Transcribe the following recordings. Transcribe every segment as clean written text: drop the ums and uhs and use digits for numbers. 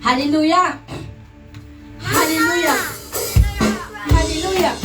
Hallelujah! Hallelujah! Hallelujah!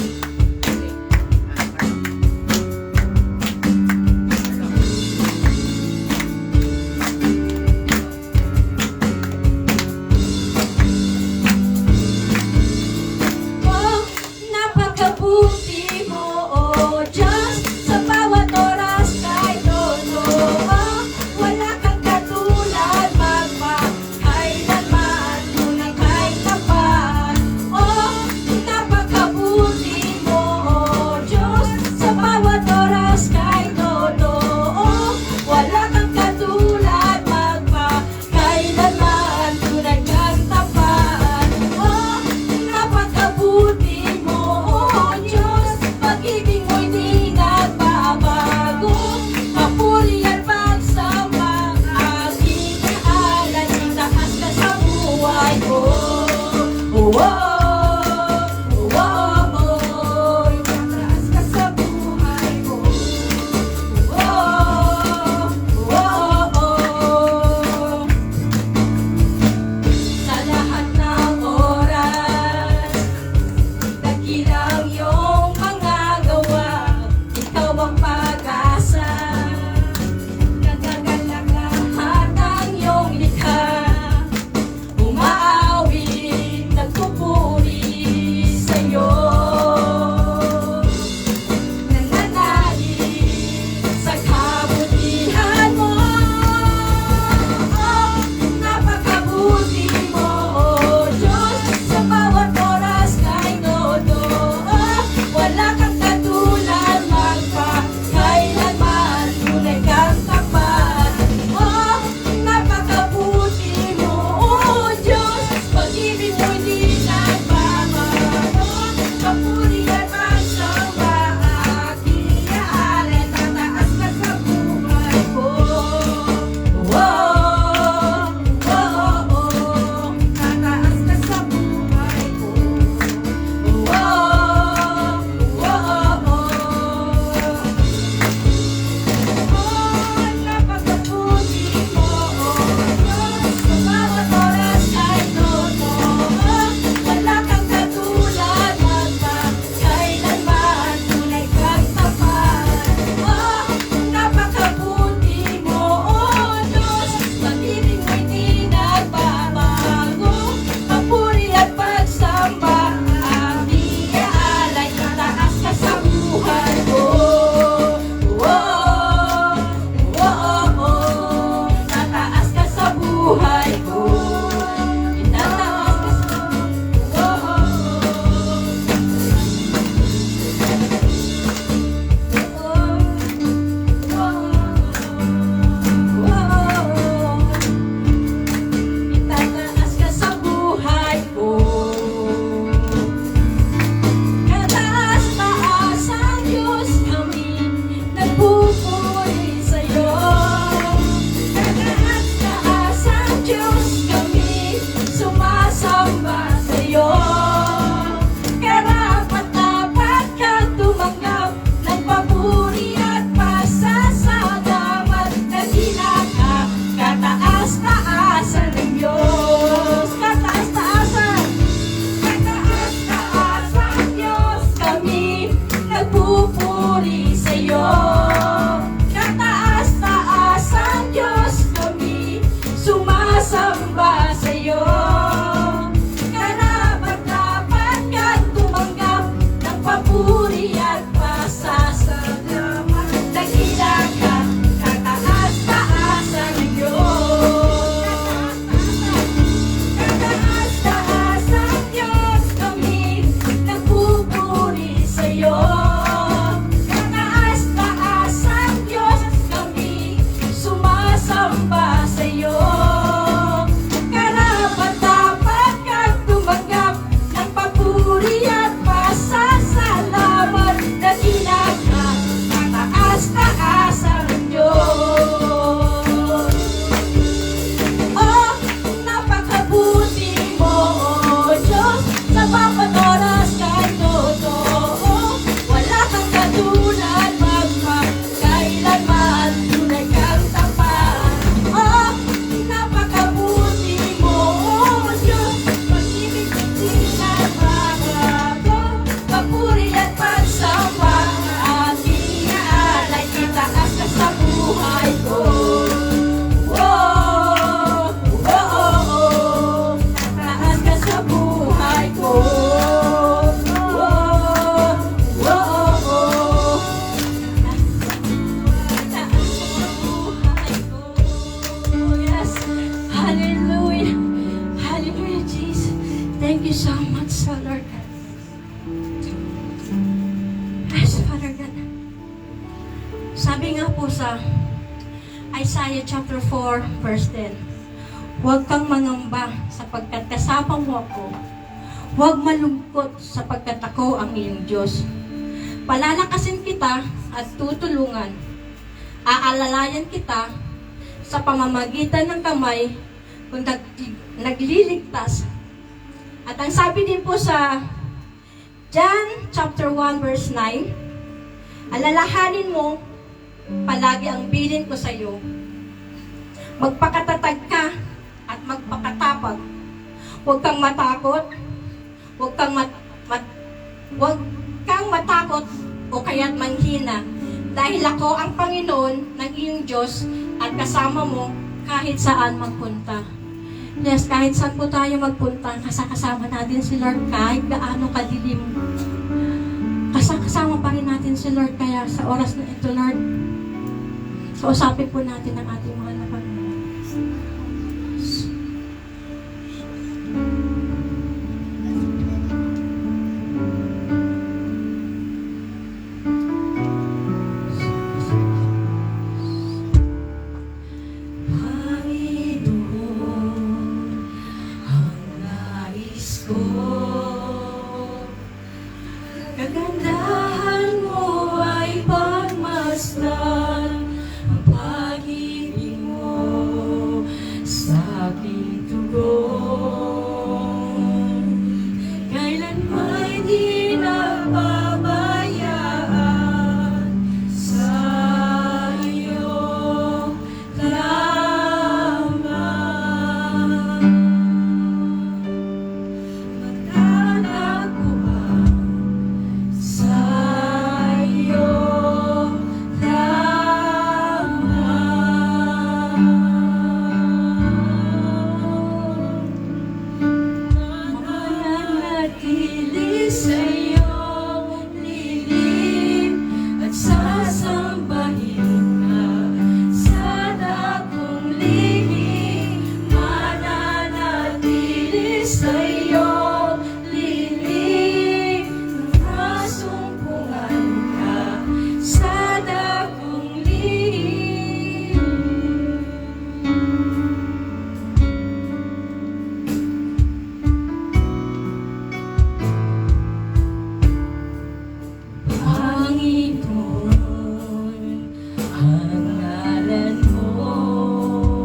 Oh, napakabuti mo, oh Diyos, sa bawat oras kay Lolo. Oh, wala kang katulad, magpakailanman, tunay kay tapat. Oh, napakabuti mo, oh Diyos, sa bawat oras kay Lolo. Oh, wala kang katulad, magpakailanman, tunay kang tapat. Oh, napakabuti mo, oh Diyos, pag-ibig mo'y di nagbabago. Papuri at pagsamba, aking kaalan, itaas ka sa buhay ko. Oh, oh, oh, oh, oh, itaas ka sa buhay ko. Oh, oh, oh, oh. Sa lahat ng oras, dakilang iyong mga gawa, ikaw ang pag-asa. Nagagalak lahat ng iyong likha, umaawit, nagpupuri. you so much, so Lord God. Yes, Father God. Sabi nga po sa Isaiah chapter 4, verse 10, huwag kang mangamba sapagkat kasama mo ako. Huwag malungkot sapagkat ako ang iyong Diyos. Palalakasin kita at tutulungan. Aalalayan kita sa pamamagitan ng kamay kung nagliligtas. At ang sabi din po sa John chapter 1 verse 9, alalahanin mo palagi ang bilin ko sa iyo. Magpakatatag ka at magpakatapag. Huwag kang matakot. Huwag kang matakot o kaya't manghina. Dahil ako ang Panginoon ng iyong Diyos at kasama mo kahit saan magpunta. Yes, kahit saan po tayo magpunta, kasama natin si Lord kahit gaano kadilim. Kasama pa rin natin si Lord, kaya sa oras na ito, Lord, kausapin po natin ang ating mga Panginoon. Kagandahan mo ay pagmasdan ang pag-ibig mo sa aking tugon. Kailanman di napabayaan sa iyong lamang. Magtataguan sa iyong lamang. Mananatili sa iyong lilim at sasambahin ka sa dakong lihim. Mananatili sa iyong lilim, nasumpungan ka sa dakong lihim. Panginoon, ang ngalan mo,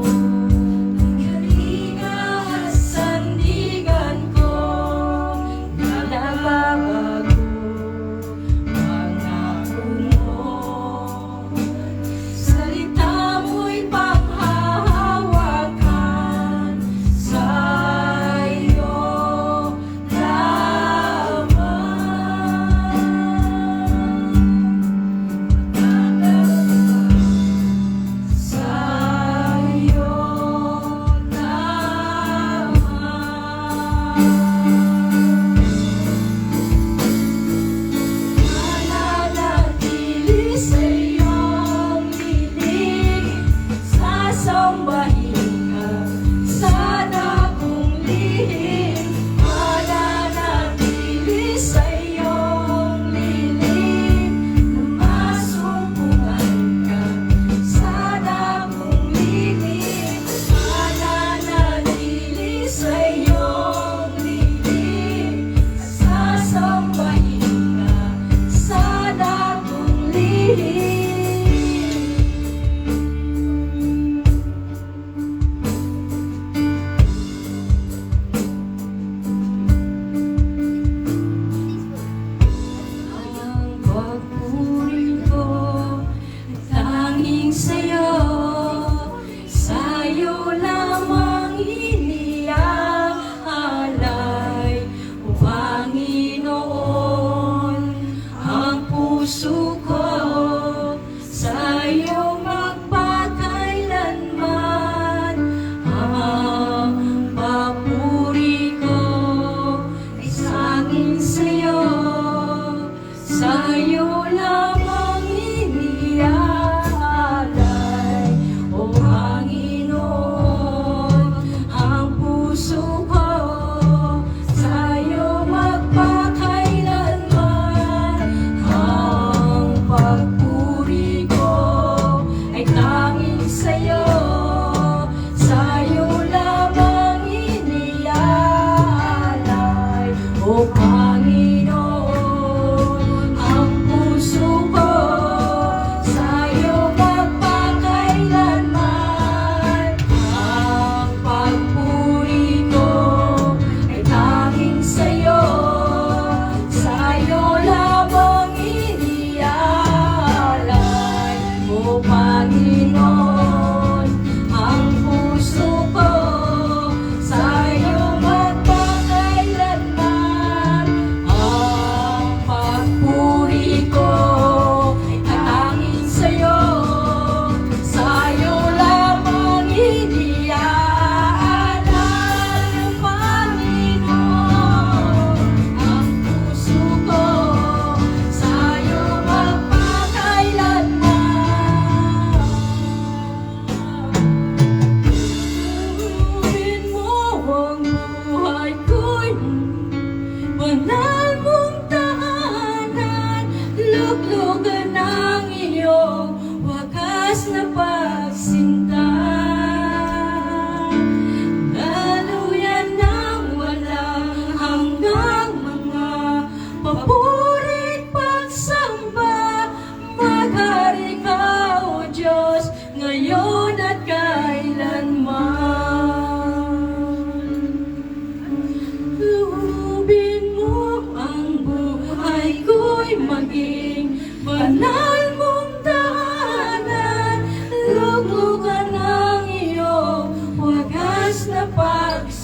ang kalinga at sandigan ko.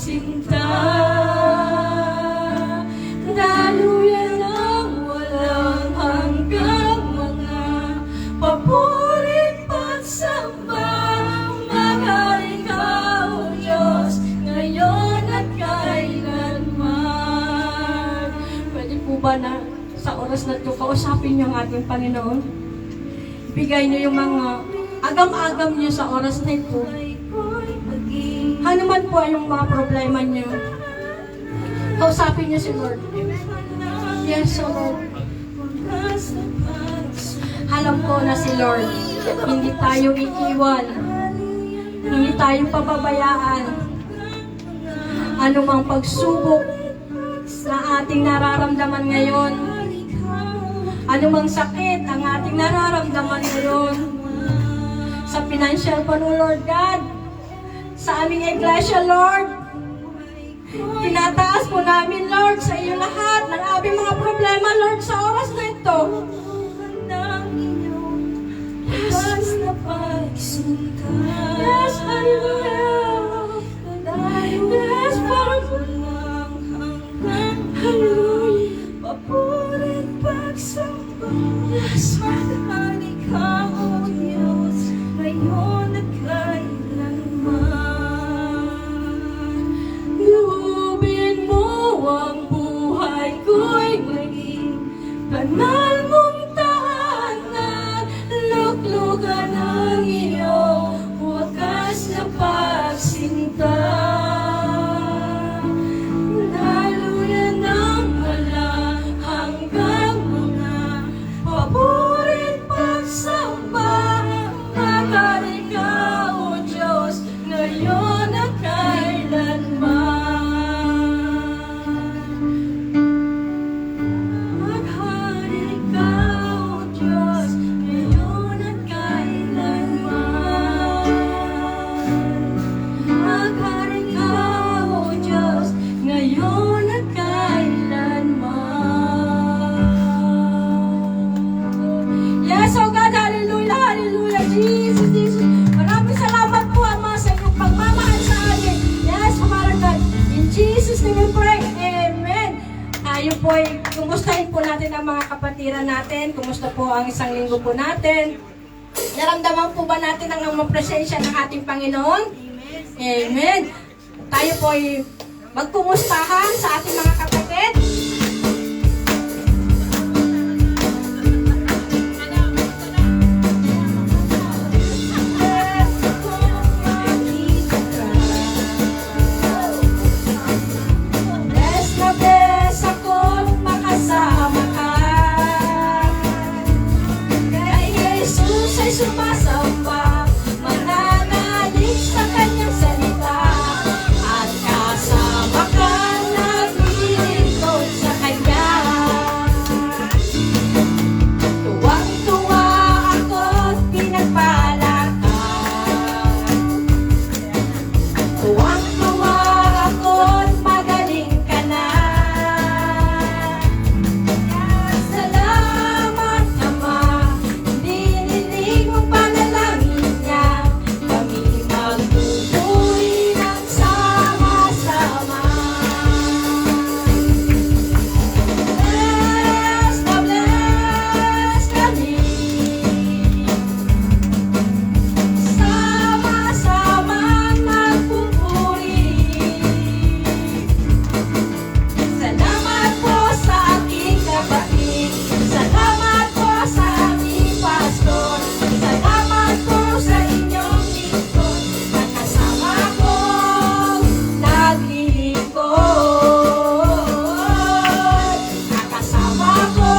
pagsinta. Daluyan ng walang hanggang mga papurit pagsamba. Maghari ka, O Diyos, ngayon at kailanman. Pwede po ba na sa oras na ito, kausapin niyo ang ating Panginoon? Bigay niyo yung mga agam-agam niyo sa oras na ito. Ano man po yung mga problema niyo, kausapin niyo si Lord. Yes, so Lord. Alam ko na si Lord, hindi tayo iiwan, hindi tayo pababayaan. Ano mang pagsubok na ating nararamdaman ngayon, ano mang sakit ang ating nararamdaman ngayon, sa financial pa no, Lord God, sa aming iglesia, Lord, tinataas po namin, Lord, sa iyo lahat ng aming mga problema, Lord, sa oras na ito. Yes, yes, hallelujah. Yes, parang hallelujah. Papurit pagsamba. Yes, mahali ka, O Diyos, ngayon at kailanman. Lubin mo ang buhay ko'y maging banal mong tahanan. Luklukan ang iyong wakas na pagsinta. Daluyan ng walang hanggang mga paborit pagsamba. Maghari ka, O Diyos, ngayon at kailanman. Maghari ka, O Diyos, ngayon at kailanman. Maghari ka, O Diyos, ngayon at kailanman. Yes, oh God, hallelujah, hallelujah, Jesus, Jesus. Maraming salamat po, Ama, sa inyong pagmamahal sa amin. Yes, Father God, in Jesus' name we pray, amen. Tayo po ay kumustahin po natin ang mga kapatiran natin. Kumusta po ang isang linggo po natin? Naramdaman po ba natin ang mga presensya ng ating Panginoon? Amen. Tayo po ay magkumustahan sa ating mga kapatid. Bless na bless ako't makasama ka. Kay Jesus ay sumasamba, mananalig sa kanyang salita. At kasama ka, naglilingkod sa kanya. Tuwang-tuwa ako't pinagpala ka. Tuwang-tuwa ako't magaling ka na. Salamat, Ama, dininig mong panalangin niya. Kami magtutuloy ng sama-sama. Bless kami. Sama-sama nagpupuri. Salamat po sa aking kapatid. Salamat po sa aming pastor. Salamat po sa inyong lingkod. Nakasama ko naglilingkod. Nakasama ko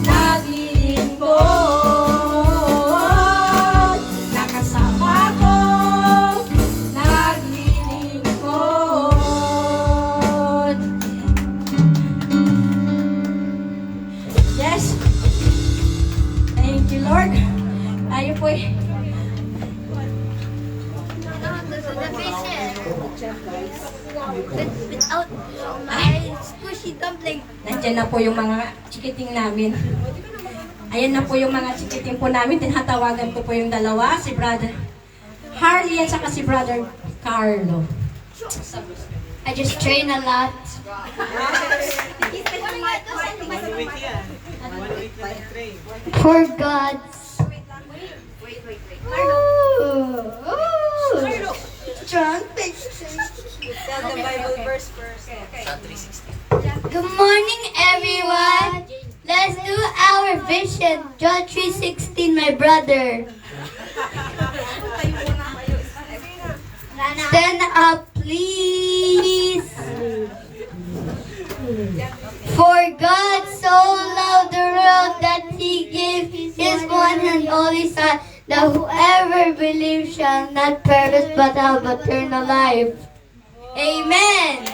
naglilingkod. Nakasama ko naglilingkod. Yes. Thank you, Lord. Tayo po eh. Without my squishy dumpling. Nandiyan na po yung mga chikiting namin. Ayan na po yung mga chikiting po namin. Tinatawagan ko po yung dalawa, si Brother Harley at saka si Brother Carlo. I just train a lot. 1 week yan. 1 week na nag-train. For God's. John, Tell the Bible verse first. Good morning, everyone. Let's do our vision. John 3:16, my brother. Stand up, please. For God so loved the world that He gave His one and only Son, that whoever believes shall not perish but have eternal life. Amen.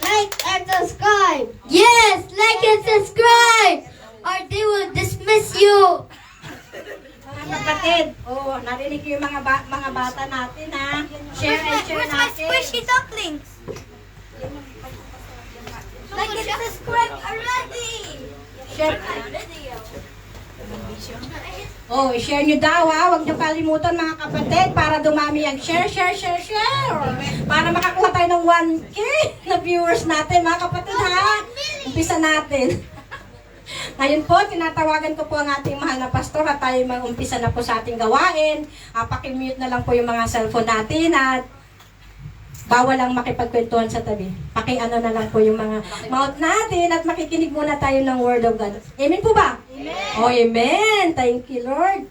Like and subscribe. Yes, like and subscribe, or they will dismiss you. mga kapatid, narinig ko yung mga bata natin, ha? Share and share Where's my natin. squishy dumplings? Like and subscribe already. Share. I-share nyo daw, ha? Huwag nyo kalimutan, mga kapatid, para dumami ang share. Para makakuha tayo ng 1K na viewers natin, mga kapatid, ha? Umpisa natin. Ngayon po, tinatawagan ko po ang ating mahal na pastor at tayo mag-umpisa na po sa ating gawain. Pakimute na lang po yung mga cellphone natin at bawal lang makipagkwentuhan sa tabi. Paki-ano na lang po yung mga mouth natin at makikinig muna tayo ng Word of God. Amen po ba? Amen! Amen! Thank you, Lord.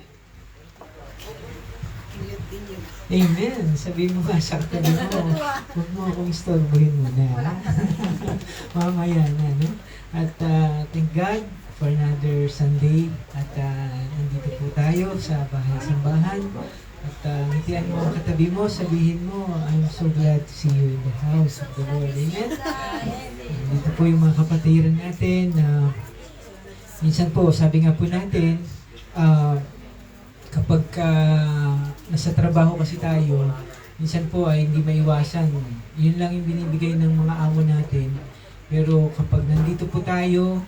Amen. Sabihin mo nga sa katabi mo, huwag mo akong istorbohin muna. Mamaya na, no? At thank God for another Sunday. At nandito po tayo sa bahay-sambahan. At ngitian mo ang katabi mo, sabihin mo, I'm so glad to see you in the house of the Lord. Amen? Dito po yung mga kapatiran natin na minsan po, sabi nga po natin, kapag nasa trabaho kasi tayo, minsan po ay hindi maiwasan. Yun lang yung binibigay ng mga amo natin. Pero kapag nandito po tayo,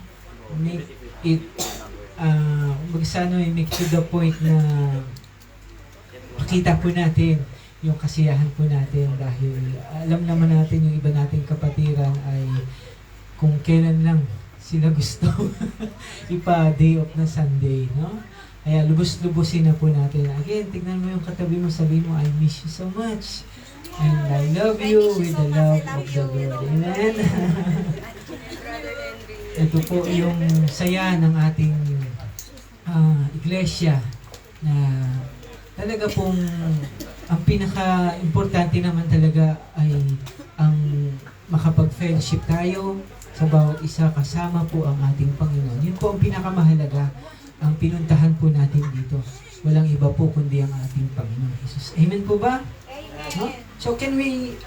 make it, make to the point na makita po natin yung kasiyahan po natin dahil alam naman natin yung iba nating kapatiran ay kung kailan lang sila gusto ipa-day off na Sunday, no? Kaya lubos-lubosin na po natin. Again, tignan mo yung katabi mo, sabihin mo, I miss you so much. And I love you with the love of the Lord. Amen? Ito po yung saya ng ating iglesia na talaga pong ang pinaka-importante naman talaga ay ang makapag-fellowship tayo sa bawat isa kasama po ang ating Panginoon. Yun po ang pinakamahalaga, ang pinuntahan po natin dito. Walang iba po kundi ang ating Panginoon Jesus. Amen po ba? Amen. No? So can we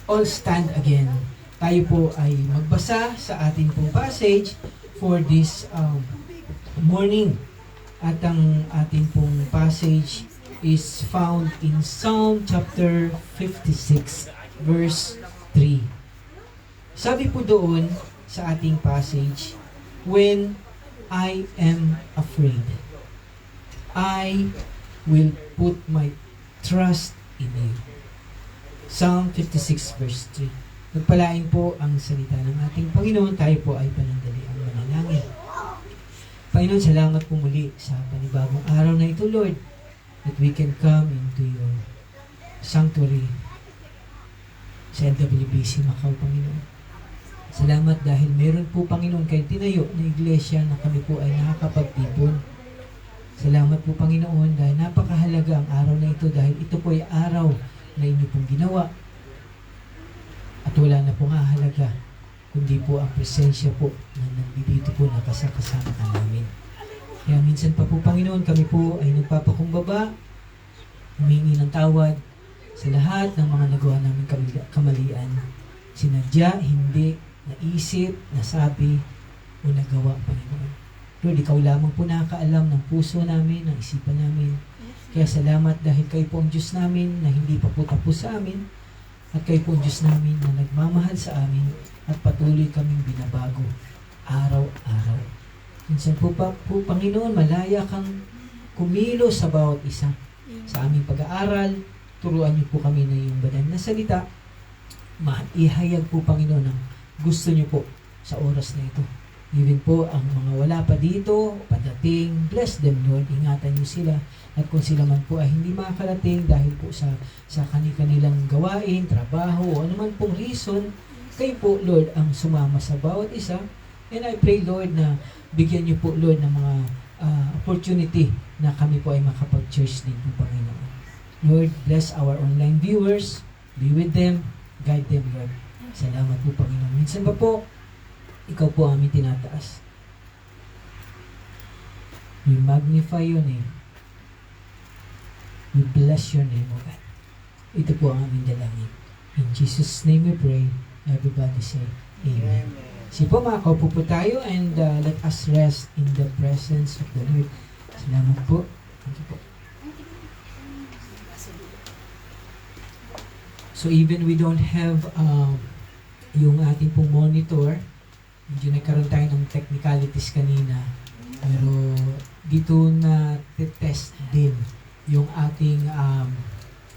all stand again? Tayo po ay magbasa sa ating pong passage for this morning. At ang ating pong passage is found in Psalm chapter 56 verse 3. Sabi po doon sa ating passage, when I am afraid, I will put my trust in you. Psalm 56 verse 3. Nagpalain po ang salita ng ating Panginoon. Tayo po ay panandaliang manalangin. Panginoon, salamat po muli sa panibagong araw na ito, Lord, that we can come into your sanctuary sa LWBC Macau, Panginoon. Salamat dahil meron po, Panginoon, kayo tinayo na iglesia na kami po ay nakakapagtipon. Salamat po, Panginoon, dahil napakahalaga ang araw na ito dahil ito po ay araw na inyo pong ginawa. At wala na pong ahalaga, kundi po ang presensya po na nandito po nakasakasama ka namin. Kaya minsan pa po, Panginoon, kami po ay nagpapakumbaba, humingi ng tawad sa lahat ng mga nagawa namin kamalian. Sinadya, hindi, naisip, nasabi, o nagawa, Panginoon. Lord, ikaw lamang po nakakaalam ng puso namin, ng isipan namin. Kaya salamat dahil kayo po ang Diyos namin na hindi pa po tapos sa amin. At kayo po ang Diyos namin na nagmamahal sa amin at patuloy kaming binabago araw-araw. Minsan po, Panginoon, malaya kang kumilos sa bawat isa. Sa aming pag-aaral, turuan niyo po kami na yung banal na salita. Maihayag po, Panginoon, ang gusto niyo po sa oras na ito. Even po ang mga wala pa dito, padating, bless them, Lord. Ingatan niyo sila. At kung sila man po ay hindi makakarating dahil po sa kanilang gawain, trabaho, o anuman pong reason, kayo po, Lord, ang sumama sa bawat isa. And I pray, Lord, na bigyan niyo po, Lord, ng mga opportunity na kami po ay makapag-church din po, Panginoon. Lord, bless our online viewers. Be with them. Guide them, Lord. Salamat po, Panginoon. Minsan ba po, ikaw po ang aming tinataas. We magnify your name. We bless your name, O God. Ito po ang aming dalangin. In Jesus' name we pray. Everybody say, Amen. Sige po, makakaupo po tayo and let us rest in the presence of the Lord. Salamat po. Thank you po. So even we don't have yung ating pong monitor, medyo nagkaroon tayo ng technicalities kanina, pero dito na test din yung ating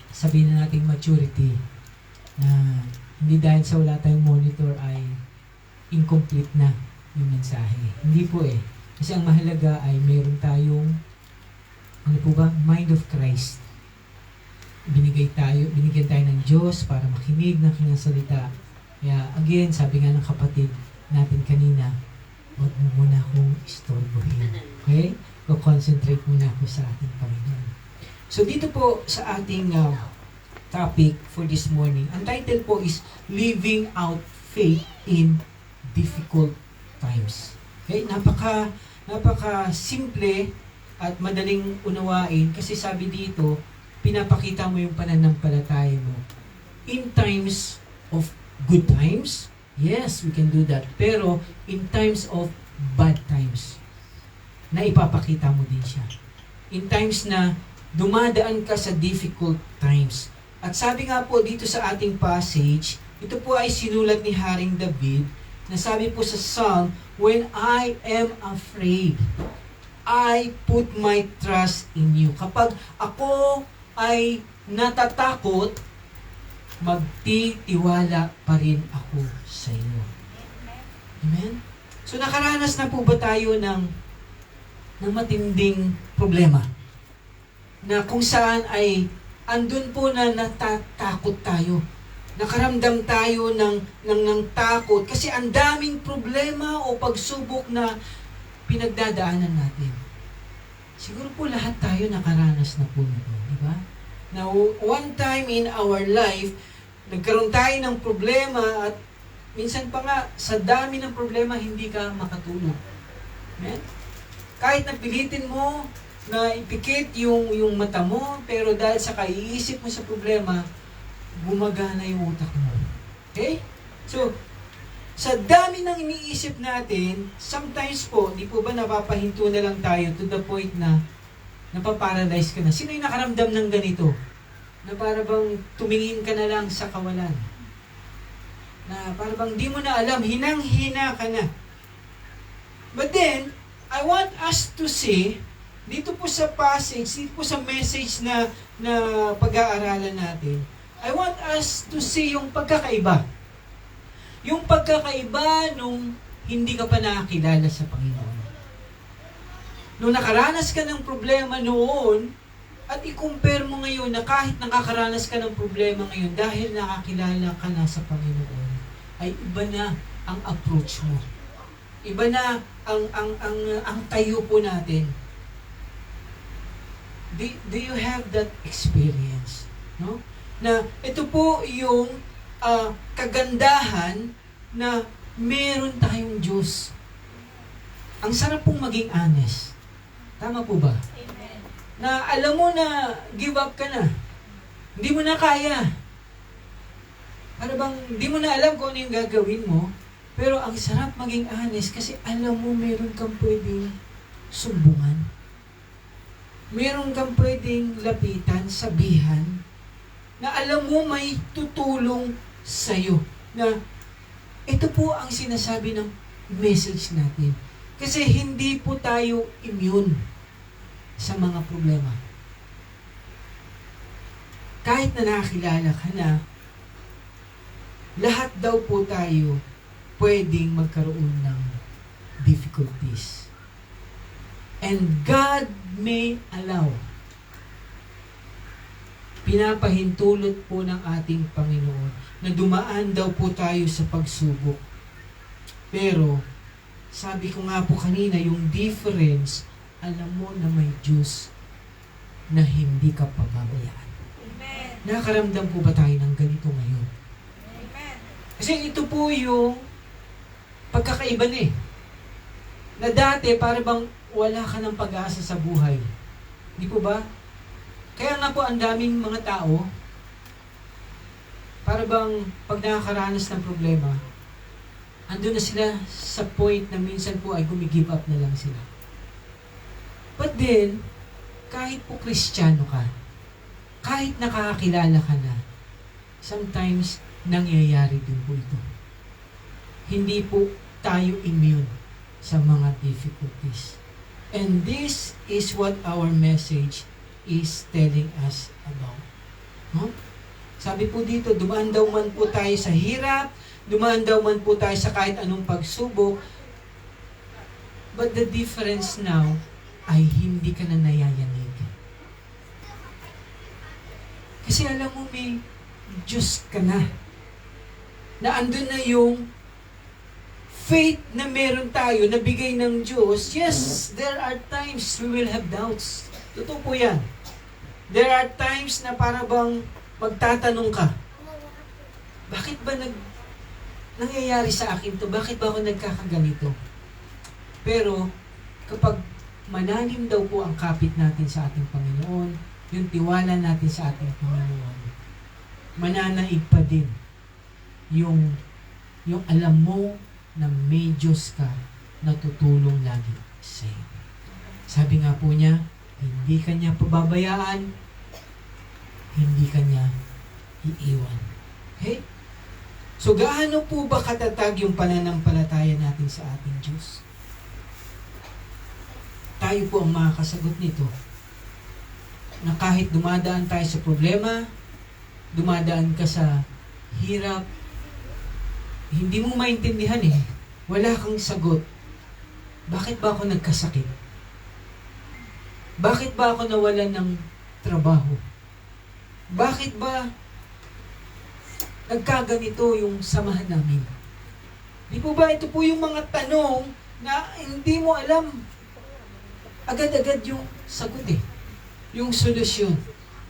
sabihin na nating maturity, na hindi dahil sa wala tayong monitor ay incomplete na yung mensahe. Hindi po eh. Kasi ang mahalaga ay meron tayong ano po ba? Mind of Christ. Binigyan tayo ng Diyos para makinig ng kanyang salita. Kaya again, sabi nga ng kapatid natin kanina, huwag mo muna akong istorbohin. Okay? Concentrate muna ako sa ating Panginoon. So dito po sa ating topic for this morning, ang title po is Living Out Faith in Difficult Times. Okay? Napaka simple at madaling unawain kasi sabi dito, pinapakita mo yung pananampalataya mo. In times of good times, yes, we can do that. Pero in times of bad times, na ipapakita mo din siya. In times na dumadaan ka sa difficult times. At sabi nga po dito sa ating passage, ito po ay sinulat ni Haring David, na sabi po sa Psalm, when I am afraid, I put my trust in you. Kapag ako ay natatakot, magtitiwala pa rin ako sa iyo. Amen? So nakaranas na po ba tayo ng matinding problema? Na kung saan ay andun po na natatakot tayo. Nakaramdam tayo ng takot kasi ang daming problema o pagsubok na pinagdadaanan natin. Siguro po lahat tayo nakaranas na po nito, di ba? Now, one time in our life, nagkaroon tayo ng problema at minsan pa nga, sa dami ng problema, hindi ka makatulog. Amen? Kahit napilitin mo na ipikit yung mata mo, pero dahil sa kaiisip mo sa problema, gumagana yung utak mo. Okay? So, sa dami ng iniisip natin, sometimes po, di po ba napapahinto na lang tayo to the point na napaparalyze ka na. Sino yung nakaramdam ng ganito? Na para bang tumingin ka na lang sa kawalan. Na para bang di mo na alam, hinang-hina ka na. But then, I want us to see, dito po sa passage, dito po sa message na pag-aaralan natin, I want us to see yung pagkakaiba. Yung pagkakaiba nung hindi ka pa nakakilala sa Panginoon. Nung nakaranas ka ng problema noon, at i-compare mo ngayon na kahit nakakaranas ka ng problema ngayon dahil nakakilala ka na sa Panginoon, ay iba na ang approach mo. Iba na ang tayo po natin. Do you have that experience? No? Na ito po yung kagandahan na meron tayong Diyos. Ang sarap pong maging honest. Tama po ba? Amen. Na alam mo na give up ka na. Hindi mo na kaya. Para bang hindi mo na alam kung ano yung gagawin mo. Pero ang sarap maging honest kasi alam mo meron kang pwedeng sumbungan. Meron kang pwedeng lapitan, sabihan, na alam mo may tutulong sa'yo. Na ito po ang sinasabi ng message natin. Kasi hindi po tayo immune sa mga problema. kahit na nakakilala ka na, lahat daw po tayo pwedeng magkaroon ng difficulties. And God may allow. Pinapahintulot po ng ating Panginoon na dumaan daw po tayo sa pagsubok. Pero, sabi ko nga po kanina, yung difference, alam mo na may Diyos na hindi ka pababayaan. Amen. Nakaramdam po ba tayo ng ganito ngayon? Amen. Kasi ito po yung pagkakaiba na eh. Na dati, para bang wala ka ng pag-asa sa buhay. Di po ba? Kaya nga po, ang daming mga tao, para bang pag nakakaranas ng problema, andun na sila sa point na minsan po ay gumigive up na lang sila. But then, kahit po Kristiyano ka, kahit nakakakilala ka na, sometimes nangyayari din po ito. Hindi po tayo immune sa mga difficulties. And this is what our message is telling us about. No? Sabi po dito, dumaan daw man po tayo sa hirap, dumaan daw man po tayo sa kahit anong pagsubok, but the difference now ay hindi ka na nayayanig. Kasi alam mo, may Diyos ka na. Na andun na yung faith na meron tayo, na bigay ng Diyos. Yes, there are times we will have doubts. Totoo po yan. There are times na para bang magtatanong ka, bakit ba nangyayari sa akin to? Bakit ba ako nagkakaganito? Pero, kapag manalim daw po ang kapit natin sa ating Panginoon, yung tiwala natin sa ating Panginoon, mananaig pa din yung alam mo na may Diyos ka na tutulong lagi sa'yo. Sabi nga po niya, hindi ka niya pababayaan, hindi ka niya iiwan. Okay? So, gaano po ba katatag yung pananampalataya natin sa ating Diyos? Tayo po ang makakasagot nito. Na kahit dumadaan tayo sa problema, dumadaan ka sa hirap, hindi mo maintindihan eh. Wala kang sagot. Bakit ba ako nagkasakit? Bakit ba ako nawalan ng trabaho? Bakit ba nagkaganito yung samahan namin? Di po ba ito po yung mga tanong na hindi mo alam agad-agad yung sagot eh. Yung solusyon.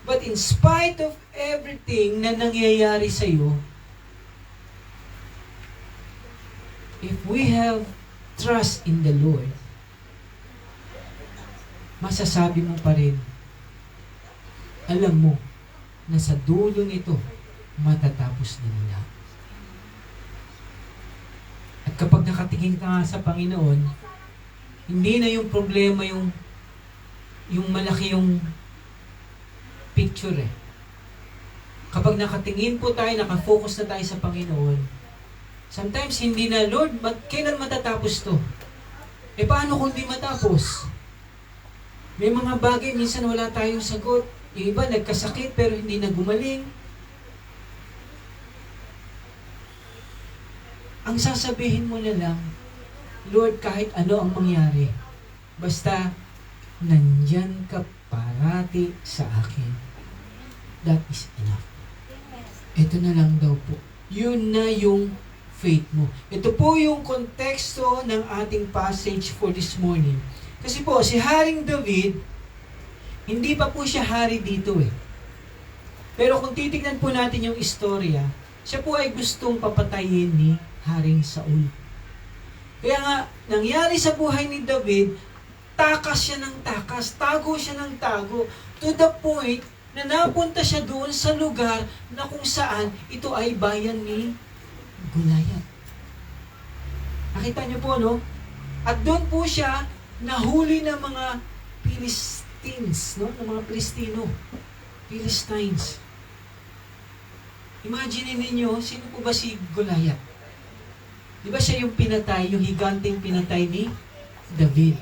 But in spite of everything na nangyayari sa iyo, if we have trust in the Lord, masasabi mo pa rin, alam mo, na sa dulo nito, matatapos din nila. At kapag nakatingin ka nga sa Panginoon, hindi na yung problema yung malaki yung picture eh. Kapag nakatingin po tayo, nakafocus na tayo sa Panginoon, sometimes hindi na, Lord, kailan matatapos to? Eh paano kung di matapos? May mga bagay, minsan wala tayong sagot. Yung iba, nagkasakit pero hindi na gumaling. Ang sasabihin mo na lang, Lord, kahit ano ang mangyari, basta nandyan ka parati sa akin. That is enough. Ito na lang daw po. Yun na yung faith mo. Ito po yung konteksto ng ating passage for this morning. Kasi po, si Haring David, hindi pa po siya hari dito eh. Pero kung titignan po natin yung istorya, siya po ay gustong papatayin ni Haring Saul. Kaya nga, nangyari sa buhay ni David, takas siya ng takas, tago siya ng tago, to the point na napunta siya doon sa lugar na kung saan ito ay bayan ni Goliath. Nakita niyo po, no? At doon po siya nahuli ng mga Philistines, no? Ng mga Pilistino. Philistines. Imagine ninyo, sino po ba si Goliath? Di ba siya yung pinatay, yung higanteng pinatay ni David?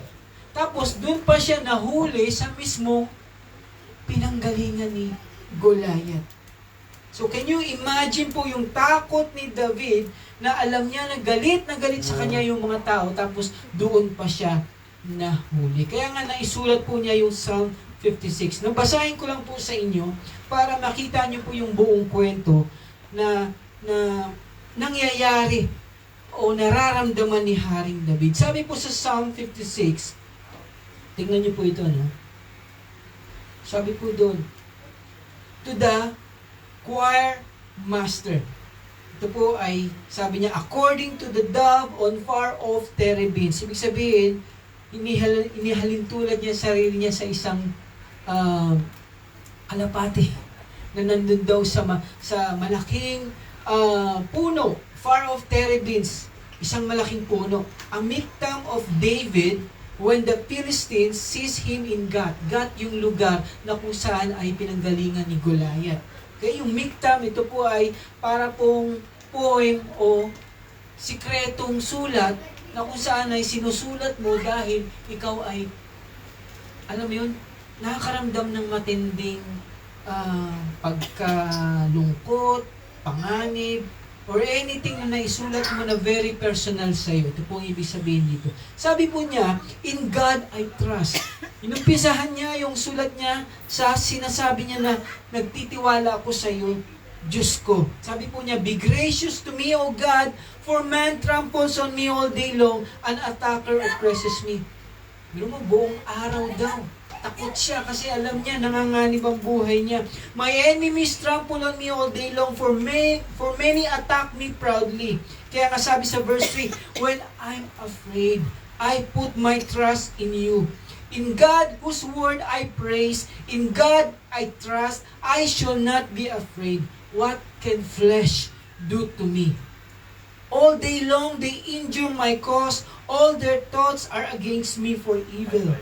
Tapos, doon pa siya nahuli sa mismong pinanggalingan ni Goliath. So can you imagine po yung takot ni David na alam niya na galit sa kanya yung mga tao, tapos doon pa siya nahuli. Kaya nga naisulat po niya yung Psalm 56. Nabasahin ko lang po sa inyo para makita niyo po yung buong kwento na nangyayari o nararamdaman ni Haring David. Sabi po sa Psalm 56, tingnan niyo po ito, no? Sabi po doon, to the choir master. Ito po ay, sabi niya, according to the dove on far off terebinths. Ibig sabihin, inihalin tulad niya sarili niya sa isang kalapati na nandun daw sa malaking puno, far off terebinths, isang malaking puno. Ang miktam of David, when the Philistines seized him in Gath. Gath yung lugar na kung saan ay pinanggalingan ni Goliath. Kaya yung miktam, ito po ay para pong poem o sikretong sulat na kung saan ay sinusulat mo dahil ikaw ay, alam mo yun, nakakaramdam ng matinding pagkalungkot, panganib, or anything na naisulat mo na very personal sa'yo. Ito po ang ibig sabihin dito. Sabi po niya, in God I trust. Inumpisahan niya yung sulat niya sa sinasabi niya na nagtitiwala ako sa iyo, Diyos ko. Sabi po niya, be gracious to me, O God, for man tramples on me all day long, an attacker oppresses me. Pero mo, buong araw daw. Takot siya kasi alam niya, nanganganib ang buhay niya. My enemies trample on me all day long, for many attack me proudly. Kaya nga sabi sa verse 3, when I'm afraid, I put my trust in you. In God, whose word I praise, in God I trust, I shall not be afraid. What can flesh do to me? All day long they injure my cause, all their thoughts are against me for evil.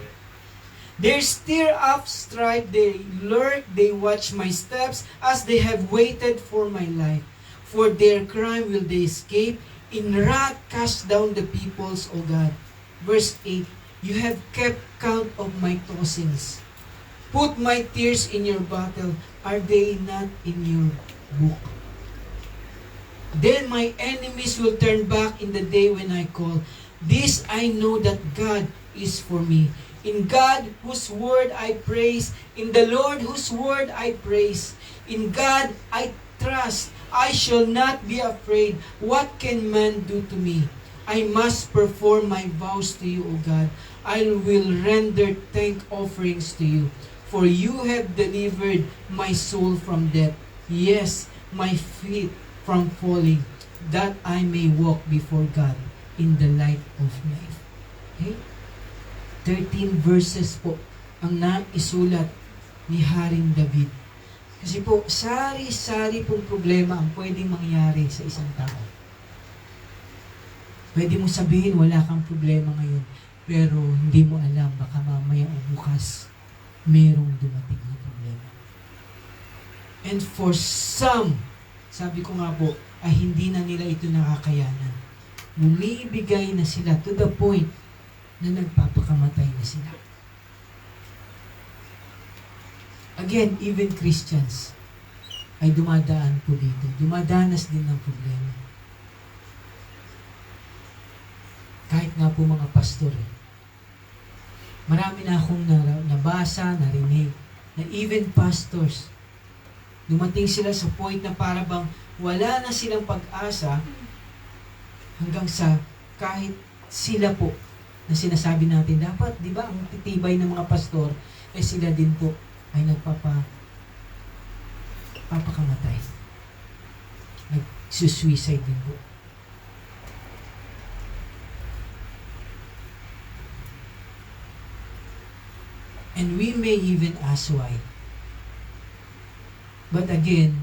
They stir up strife, they lurk, they watch my steps, as they have waited for my life. For their crime will they escape, in wrath cast down the peoples, O God. Verse 8, you have kept count of my tossings. Put my tears in your bottle, are they not in your book? Then my enemies will turn back in the day when I call. This I know that God is for me. In God, whose word I praise. In the Lord, whose word I praise. In God, I trust. I shall not be afraid. What can man do to me? I must perform my vows to you, O God. I will render thank offerings to you. For you have delivered my soul from death. Yes, my feet from falling, that I may walk before God in the light of life. Okay? 13 verses po ang naisulat ni Haring David. Kasi po, sari-sari pong problema ang pwedeng mangyari sa isang tao. Pwede mo sabihin wala kang problema ngayon, pero hindi mo alam, baka mamaya o bukas, merong dumating na problema. And for some, sabi ko nga po, ay hindi na nila ito nakakayanan. Bumibigay na sila to the point na nagpapakamatay na sila. Again, even Christians ay dumadaan po dito. Dumadanas din ng problema. Kahit nga po mga pastor, marami na akong nabasa, narinig, na even pastors, dumating sila sa point na para bang wala na silang pag-asa hanggang sa kahit sila po na sinasabi natin, dapat, di ba, ang titibay ng mga pastor, eh sila din po ay papakamatay. Nagsusuicide din po. And we may even ask why. But again,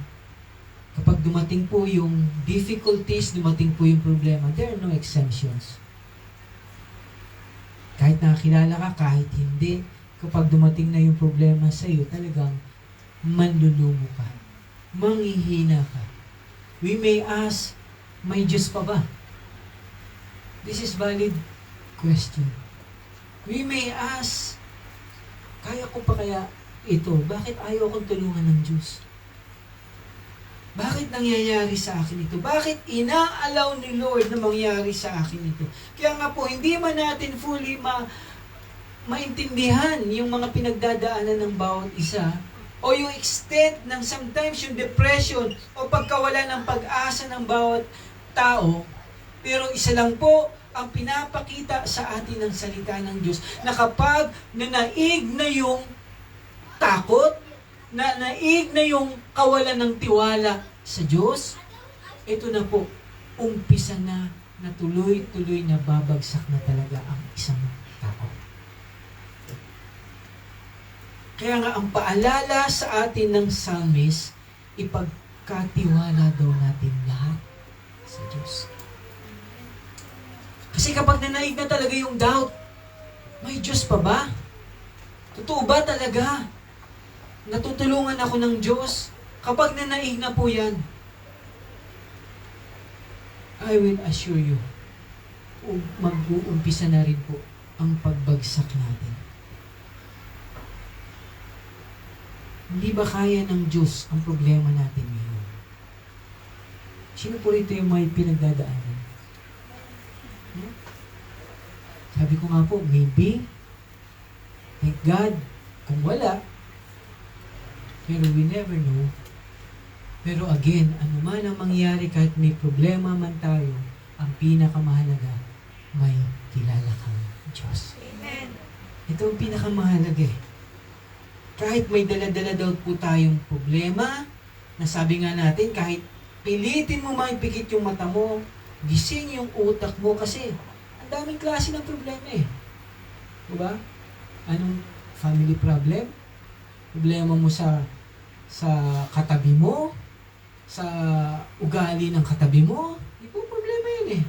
kapag dumating po yung difficulties, dumating po yung problema, there are no exemptions. Kahit nakakilala ka, kahit hindi, kapag dumating na yung problema sa iyo, talagang manlulumo ka. Manghihina ka. We may ask, may Diyos pa ba? This is valid question. We may ask, kaya ko pa kaya ito? Bakit ayaw akong tulungan ng Diyos? Bakit nangyayari sa akin ito? Bakit inaalaw ni Lord na mangyari sa akin ito? Kaya nga po, hindi man natin fully maintindihan yung mga pinagdadaanan ng bawat isa o yung extent ng sometimes yung depression o pagkawala ng pag-asa ng bawat tao. Pero isa lang po ang pinapakita sa atin ng salita ng Diyos na kapag nanaig na yung takot, na naig na yung kawalan ng tiwala sa Diyos, ito na po, umpisa na tuloy-tuloy na babagsak na talaga ang isang tao. Kaya nga ang paalala sa atin ng psalmist, ipagkatiwala daw natin lahat sa Diyos. Kasi kapag nanaig na talaga yung doubt, may Diyos pa ba? Totoo ba talaga? Natutulungan ako ng Diyos. Kapag nanaig na po yan, I will assure you, mag-uumpisa na rin po ang pagbagsak natin. Hindi ba kaya ng Diyos ang problema natin ngayon? Sino po rito yung may pinagdadaanan? Sabi ko nga po, maybe, thank God, kung wala, pero we never know. Pero again, ano man ang mangyari, kahit may problema man tayo, ang pinakamahalaga, may kilala kang Diyos. Amen. Ito ang pinakamahalaga eh. Kahit may dala-dala daw po tayong problema, na sabi nga natin, kahit pilitin mo maipikit yung mata mo, gising yung utak mo kasi ang daming klase ng problema eh. Diba? Anong family problem? Problema mo sa katabi mo, sa ugali ng katabi mo, di po problema yun eh.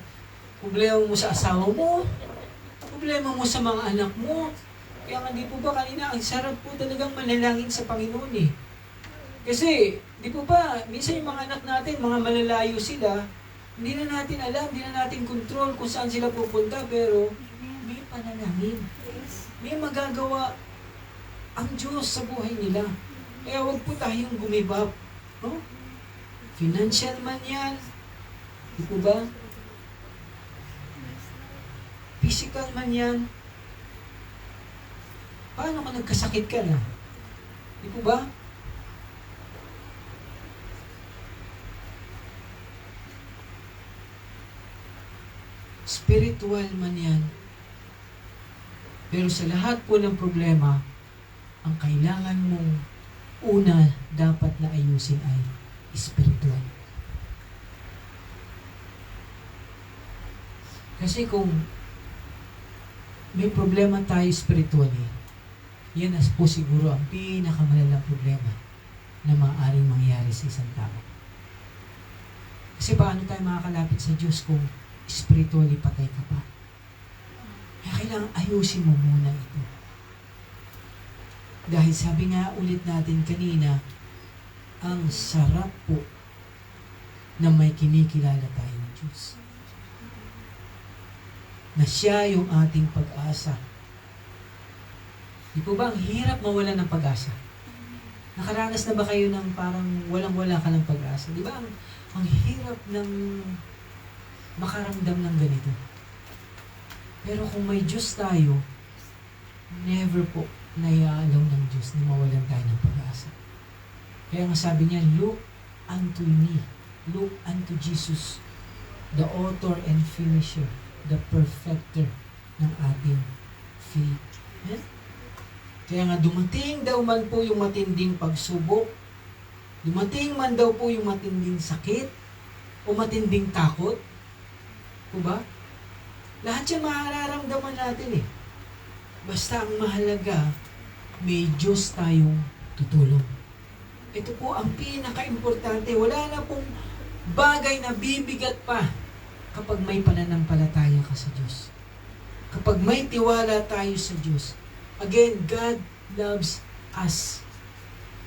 Problema mo sa asawa mo, problema mo sa mga anak mo. Kaya nga di po ba kanina, ang sarap po talagang manalangin sa Panginoon eh. Kasi, di po ba, minsan yung mga anak natin, mga malalayo sila, hindi na natin alam, hindi na natin control kung saan sila pupunta, pero may panalangin. May magagawa ang Diyos sa buhay nila. Kaya huwag po tayong gumibab. No? Financial man yan. Di po ba? Physical man yan. Paano kung nagkasakit ka na? Di po ba? Spiritual man yan. Pero sa lahat po ng problema, ang kailangan mong una dapat na ayusin ay spiritual. Kasi kung may problema tayo spiritually, yan as po siguro ang pinakamalalang problema na maaaring mangyari sa isang tao. Kasi paano tayo makakalapit sa Diyos kung spiritually patay ka pa? Kaya kailangan ayusin mo muna ito. Dahil sabi nga ulit natin kanina, ang sarap po na may kinikilala tayo ng Diyos. Na siya yung ating pag-asa. Di po ba ang hirap mawala ng pag-asa? Nakaranas na ba kayo ng parang walang-wala ka ng pag-asa? Di ba ang hirap ng makaramdam ng ganito? Pero kung may Diyos tayo, never po naiaalaw ng Diyos na mawalan tayo ng pag-asa. Kaya nga sabi niya, look unto me. Look unto Jesus, the author and finisher, the perfecter ng ating faith. Eh? Kaya nga dumating daw man po yung matinding pagsubok, dumating man daw po yung matinding sakit, o matinding takot, o ba? Lahat yan mararamdaman natin eh. Basta ang mahalaga, may Diyos tayong tutulong. Ito po ang pinaka-importante. Wala na pong bagay na bibigat pa kapag may pananampalataya ka sa Diyos. Kapag may tiwala tayo sa Diyos. Again, God loves us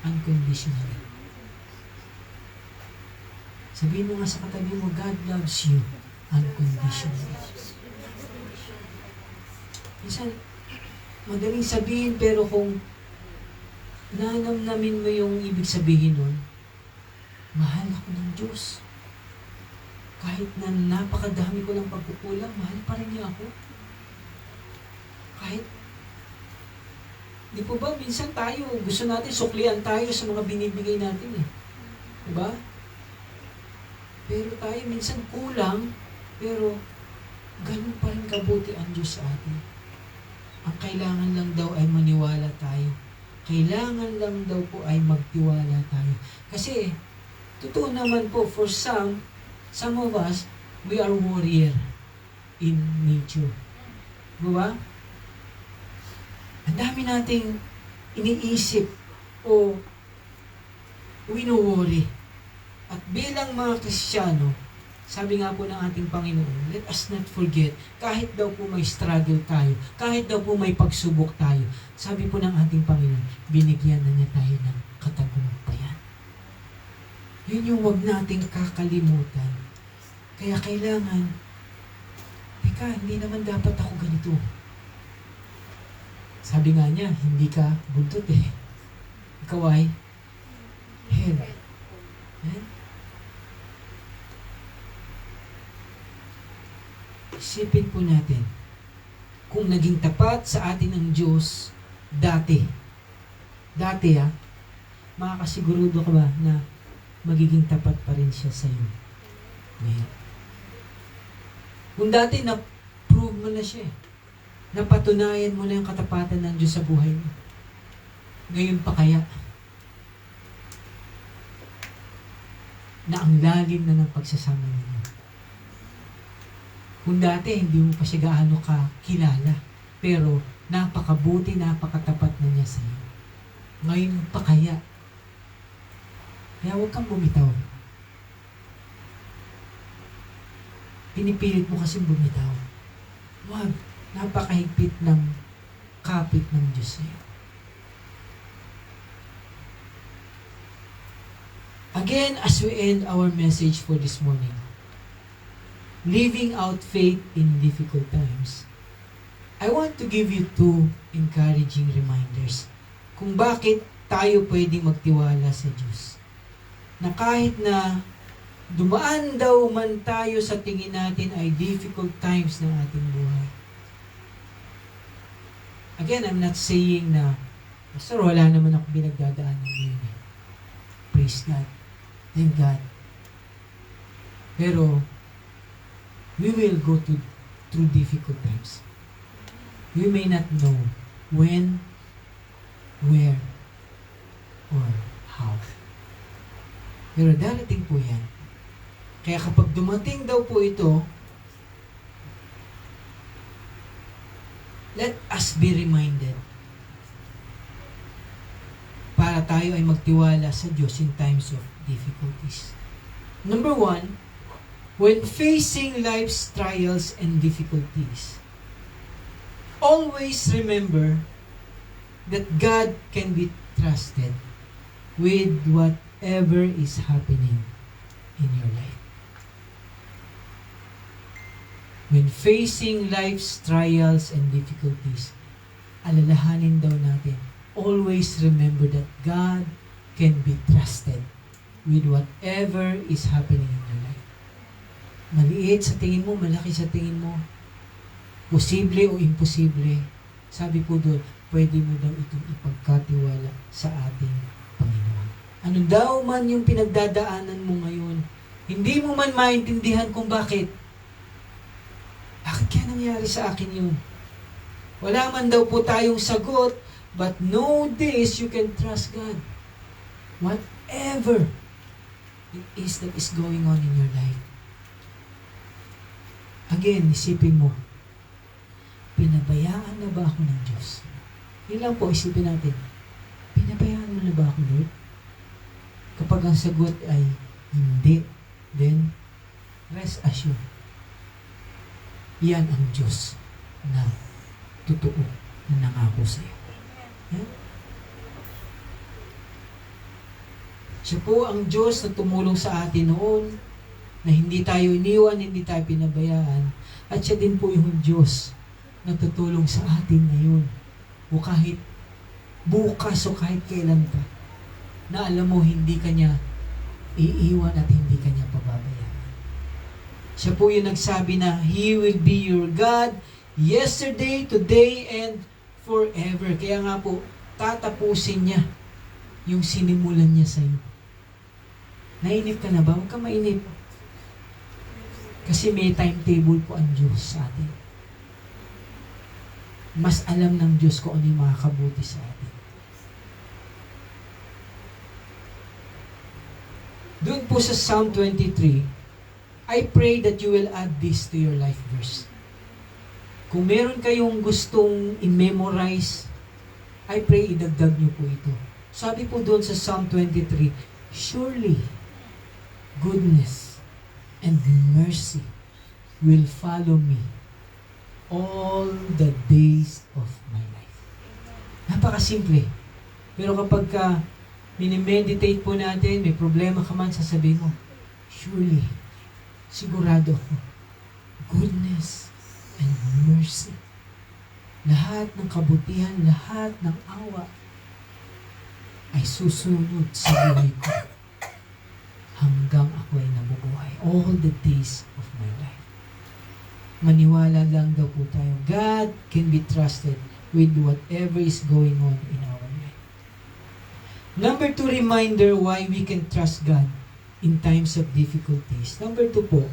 unconditionally. Sabihin mo nga sa katabi mo, God loves you unconditionally. Minsan, madaling sabihin, pero kung nanamnamin mo yung ibig sabihin nun, mahal ako ako ng Diyos. Kahit na napakadami ko ng pagkukulang, mahal pa rin niya ako. Kahit, di po ba, minsan tayo, gusto natin suklian tayo sa mga binibigay natin eh. Diba? Pero tayo minsan kulang, pero ganun pa rin kabuti ang Diyos sa atin. Ang kailangan lang daw ay maniwala tayo. Kailangan lang daw po ay magtiwala tayo. Kasi, totoo naman po, for some of us, we are warrior in nature. Diba? Ang dami nating iniisip o wino-worry. At bilang mga Kristiyano, sabi nga po ng ating Panginoon, let us not forget, kahit daw po may struggle tayo, kahit daw po may pagsubok tayo, sabi po ng ating Panginoon, binigyan na niya tayo ng katagumpayan. Yun yung wag nating kakalimutan. Kaya kailangan, teka, hindi naman dapat ako ganito. Sabi nga niya, hindi ka buntot eh. Ikaw ay head. Eh? Isipin po natin, kung naging tapat sa atin ang Diyos dati, makakasigurado ka ba na magiging tapat pa rin siya sa iyo? Ngayon. Kung dati na-prove mo na siya, napatunayan mo na yung katapatan ng Diyos sa buhay mo. Ngayon pa kaya na ang lalim na ng pagsasama ninyo. Kung dati hindi mo pa siya gaano kakilala, pero napakabuti, napakatapat na niya sa iyo. Ngayon pa kaya. Kaya huwag kang bumitaw. Pinipilit mo kasi bumitaw. Huwag. Napakahigpit ng kapit ng Diyos sa iyo. Again, as we end our message for this morning, living out faith in difficult times, I want to give you 2 encouraging reminders kung bakit tayo pwedeng magtiwala sa Diyos. Na kahit na dumaan daw man tayo sa tingin natin ay difficult times ng ating buhay. Again, I'm not saying na, Pastor, wala naman ako pinagdadaanan ngayon. Praise God. Thank God. Pero, we will go through difficult times. We may not know when, where, or how. Pero darating po yan. Kaya kapag dumating daw po ito, let us be reminded para tayo ay magtiwala sa Diyos in times of difficulties. Number 1, when facing life's trials and difficulties, always remember that God can be trusted with whatever is happening in your life. When facing life's trials and difficulties, alalahanin daw natin, always remember that God can be trusted with whatever is happening in your life. Maliit sa tingin mo, malaki sa tingin mo, posible o imposible, sabi po doon, pwede mo daw itong ipagkatiwala sa ating Panginoon. Ano daw man yung pinagdadaanan mo ngayon, hindi mo man maintindihan kung bakit. Bakit kaya nangyari sa akin yun? Wala man daw po tayong sagot, but know this, you can trust God. Whatever it is that is going on in your life. Again, isipin mo, pinabayaan na ba ako ng Diyos? Yun lang po, isipin natin, pinabayaan mo na ba ako, Lord? Kapag ang sagot ay hindi, then rest assured, yan ang Diyos na totoo na nangako sa iyo. Yeah? Siya po ang Diyos na tumulong sa atin noon, na hindi tayo iniwan, hindi tayo pinabayaan. At siya din po yung Diyos na tutulong sa atin ngayon. O kahit bukas o kahit kailan pa, na alam mo hindi ka niya iiwan at hindi ka niya pababayaan. Siya po yung nagsabi na, He will be your God yesterday, today, and forever. Kaya nga po, tatapusin niya yung sinimulan niya sa iyo. Nainip ka na ba? Huwag ka mainip. Kasi may timetable po ang Diyos sa atin. Mas alam ng Diyos kung ano yung makakabuti sa atin. Doon po sa Psalm 23, I pray that you will add this to your life verse. Kung meron kayong gustong i-memorize, I pray idagdag niyo po ito. Sabi po doon sa Psalm 23, surely goodness and mercy will follow me all the days of my life. Napakasimple. Pero kapag minimeditate po natin, may problema ka man, sasabihin mo, surely, sigurado, goodness and mercy. Lahat ng kabutihan, lahat ng awa ay susunod sa buhay ko hanggang ako ay nabubuhay. All the days of my life. Maniwala lang daw po tayo. God can be trusted with whatever is going on in our life. Number 2, reminder why we can trust God in times of difficulties. Number 2 po,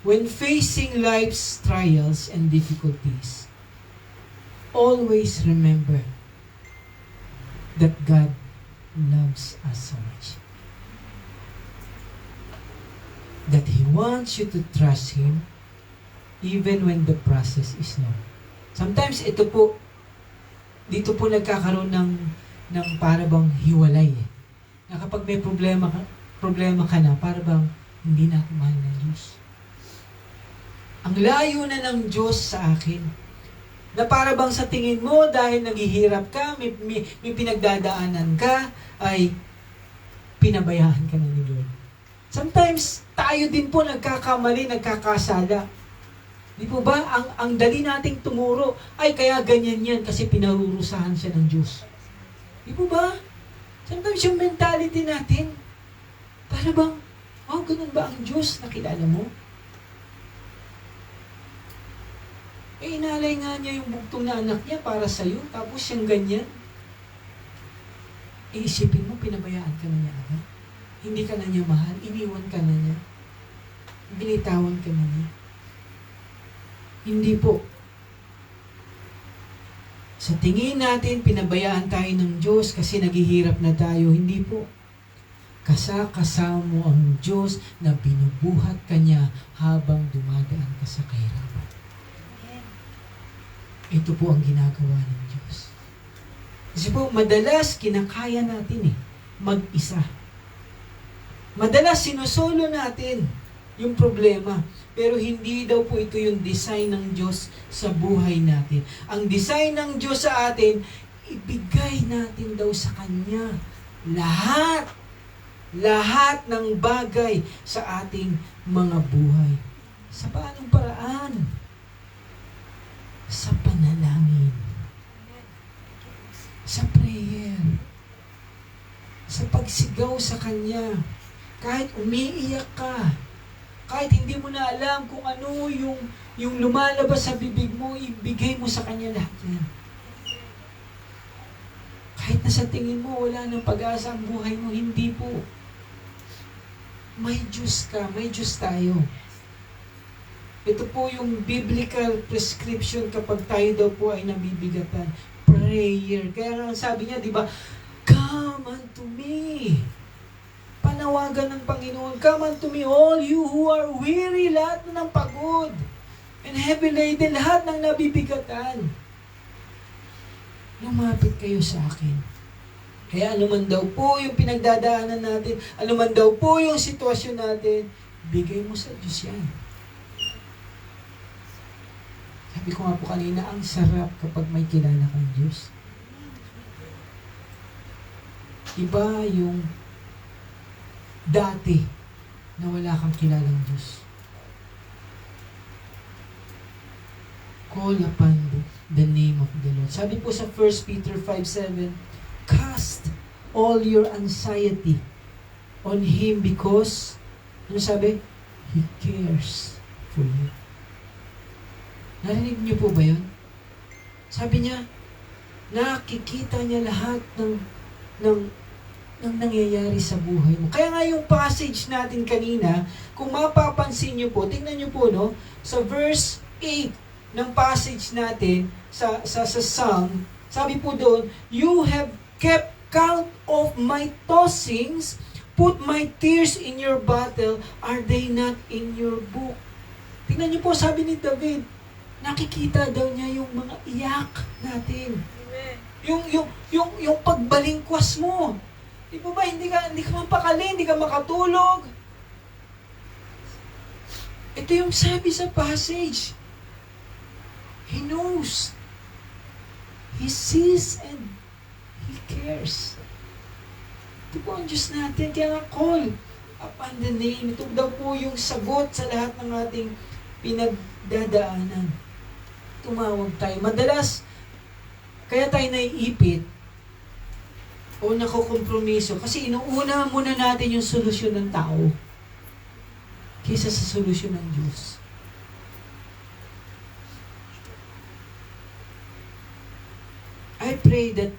when facing life's trials and difficulties, always remember that God loves us so much. That He wants you to trust Him even when the process is long. Sometimes ito po, dito po nagkakaroon ng para bang hiwalay. Na kapag may problema ka na, para bang hindi na ako mahal ng Diyos. Ang layo na ng Diyos sa akin. Na para bang sa tingin mo, dahil naghihirap ka, may pinagdadaanan ka, ay pinabayaan ka na ni Lord. Sometimes, tayo din po nagkakamali, nagkakasala. Di po ba? Ang dali nating tumuro, ay kaya ganyan yan kasi pinarurusahan siya ng Diyos. Di po ba? Sometimes yung mentality natin, para bang, oh, ganun ba ang Diyos na kilala mo? Eh, inalay nga niya yung bugtong na anak niya para sa'yo, tapos siyang ganyan. Iisipin mo, pinabayaan ka na niya agad. Hindi ka na niya mahal, iniwan ka na niya. Binitawan ka na niya. Hindi po. Sa tingin natin, pinabayaan tayo ng Diyos kasi naghihirap na tayo. Hindi po. Kasama mo ang Diyos na binubuhat ka niya habang dumadaan ka sa kahirapan. Ito po ang ginagawa ng Diyos. Kasi po, madalas kinakaya natin mag-isa. Madalas sinusolo natin yung problema. Pero hindi daw po ito yung design ng Diyos sa buhay natin. Ang design ng Diyos sa atin, ibigay natin daw sa Kanya lahat. Lahat ng bagay sa ating mga buhay. Sa paanong paraan? Sa panalangin. Sa prayer. Sa pagsigaw sa Kanya. Kahit umiiyak ka, kahit hindi mo na alam kung ano yung lumalabas sa bibig mo, ibigay mo sa Kanya lahat yan. Kahit na sa tingin mo, wala nang pag-asa ang buhay mo, hindi po. May Diyos ka, may Diyos tayo. Ito po yung biblical prescription kapag tayo daw po ay nabibigatan. Prayer. Kaya nga sabi niya, di ba, come unto me. Panawagan ng Panginoon, come unto me, all you who are weary, lahat na ng pagod, and heavy laden, lahat ng nabibigatan. Lumapit kayo sa akin. Kaya anuman daw po yung pinagdadaanan natin, anuman daw po yung sitwasyon natin, bigay mo sa Diyos yan. Sabi ko nga po kanina, ang sarap kapag may kilala kang Diyos. Iba yung dati na wala kang kilalang Diyos. Call upon the name of the Lord. Sabi po sa 1 Peter 5:7, cast all your anxiety on Him because, ano sabi? He cares for you. Narinig niyo po ba yun? Sabi niya, nakikita niya lahat ng nangyayari sa buhay mo. Kaya nga yung passage natin kanina, kung mapapansin niyo po, tingnan niyo po, no? Sa verse 8 ng passage natin, sa Psalm, sabi po doon, you have kept count of my tossings, put my tears in your bottle, are they not in your book? Tingnan niyo po, sabi ni David, nakikita daw niya yung mga iyak natin. Amen. Yung pagbalingkwas mo. Di ba hindi ka mapakali, hindi ka makatulog. Ito yung sabi sa passage. He knows. He sees and He cares. Ito po ang Diyos natin. Kaya nga call upon the name. Ito daw po yung sagot sa lahat ng ating pinagdadaanan. Tumawag tayo. Madalas, kaya tayo naiipit o nakukompromiso kasi inuuna muna natin yung solusyon ng tao kaysa sa solusyon ng Diyos. I pray that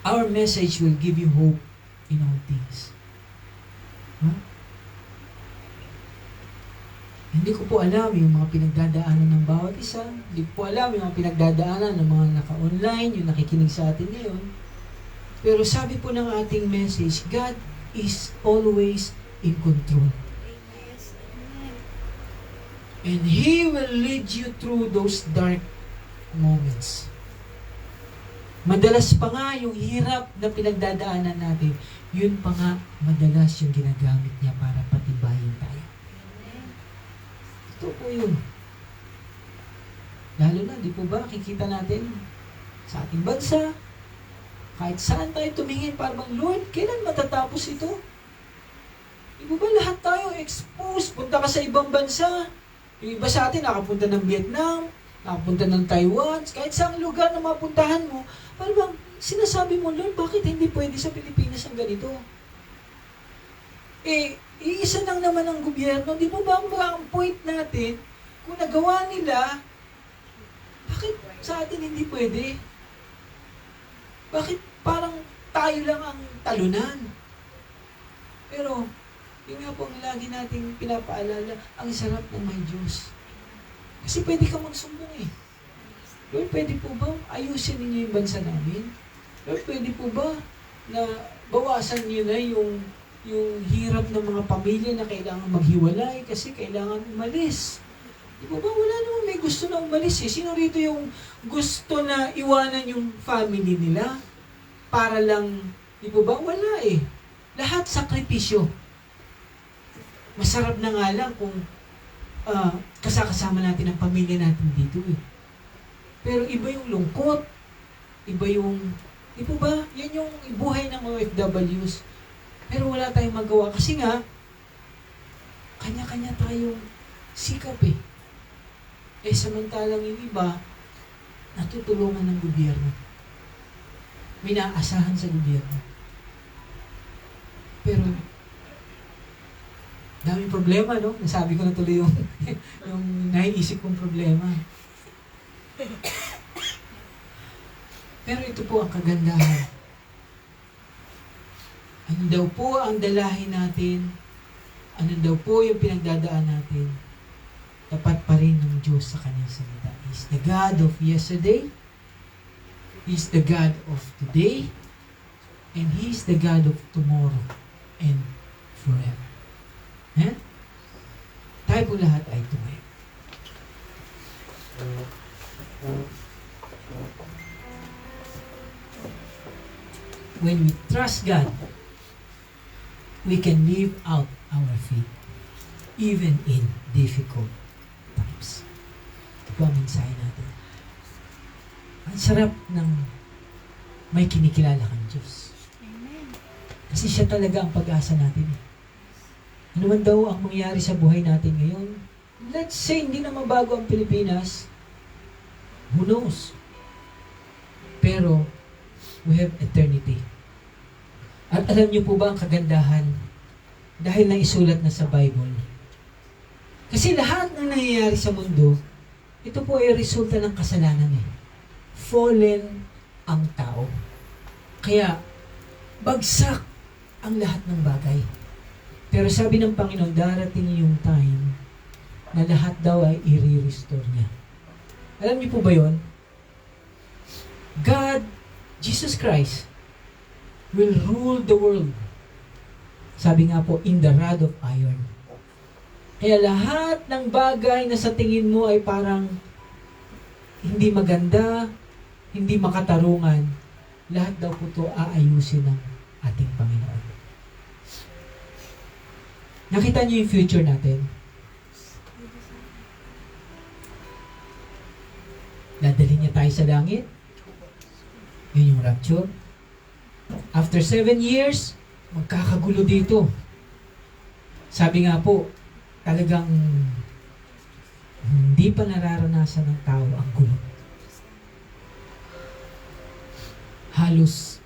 our message will give you hope in all things. Huh? Hindi ko po alam yung mga pinagdadaanan ng bawat isa. Hindi ko po alam yung mga pinagdadaanan ng mga naka-online, yung nakikinig sa atin ngayon. Pero sabi po ng ating message, God is always in control. And He will lead you through those dark moments. Madalas pa nga yung hirap na pinagdadaanan natin, yun pa nga madalas yung ginagamit niya para patibayin tayo. Ito po yun. Lalo na, di po ba, kikita natin sa ating bansa, kahit saan tayo tumingin, parang Lord, kailan matatapos ito? Di po ba lahat tayo exposed? Punta ka sa ibang bansa. Yung iba sa atin, nakapunta ng Vietnam, nakapunta ng Taiwan, kahit saan lugar na mapuntahan mo, parang sinasabi mo, Lord, bakit hindi pwede sa Pilipinas ang ganito? Iisa lang naman ang gobyerno. Di ba ang point natin, kung nagawa nila, bakit sa atin hindi pwede? Bakit parang tayo lang ang talunan? Pero, yun nga po ang lagi nating pinapaalala, ang sarap ng may Diyos. Kasi pwede ka magsumbong eh. Lord, pwede po ba ayusin ninyo yung bansa namin? Lord, pwede po ba na bawasan niyo na yung hirap ng mga pamilya na kailangan maghiwalay kasi kailangan umalis. Di ba wala naman may gusto na umalis eh. Sino rito yung gusto na iwanan yung family nila para lang, di ba wala eh. Lahat sakripisyo. Masarap na nga lang kung kasama natin ang pamilya natin dito eh. Pero iba yung lungkot, iba yung, di ba, yan yung buhay ng OFWs. Pero wala tayong magawa kasi nga, kanya-kanya tayong sikap eh. Samantalang yung iba, natutulungan ng gobyerno. May naasahan sa gobyerno. Pero, daming problema, no? Nasabi ko na tuloy yung naiisip kong problema. Pero ito po ang kagandahan. Ano daw po ang dalahin natin? Ano daw po yung pinagdadaan natin? Tapat pa rin ng Diyos sa kanyang salita. He's the God of yesterday. He's the God of today. And He's the God of tomorrow and forever. Tayo po lahat ay tumayo. When we trust God, we can live out our faith even in difficult times. Ito po ang mensahe natin. Ang sarap ng may kinikilala kang Diyos. Kasi siya talaga ang pag-asa natin. Ano man daw ang mangyari sa buhay natin ngayon, let's say hindi na mabago ang Pilipinas, who knows? Pero we have eternity. At alam niyo po ba ang kagandahan? Dahil naisulat na sa Bible. Kasi lahat ng nangyayari sa mundo, ito po ay resulta ng kasalanan eh. Fallen ang tao. Kaya, bagsak ang lahat ng bagay. Pero sabi ng Panginoon, darating yung time na lahat daw ay i-restore niya. Alam niyo po ba yon? God, Jesus Christ, will rule the world. Sabi nga po, in the rod of iron. Kaya lahat ng bagay na sa tingin mo ay parang hindi maganda, hindi makatarungan, lahat daw po ito aayusin ng ating Panginoon. Nakita niyo yung future natin? Dadalhin niya tayo sa langit. Yun yung rapture. After 7 years, magkakagulo dito. Sabi nga po, talagang hindi pa nararanasan ng tao ang gulo. Halos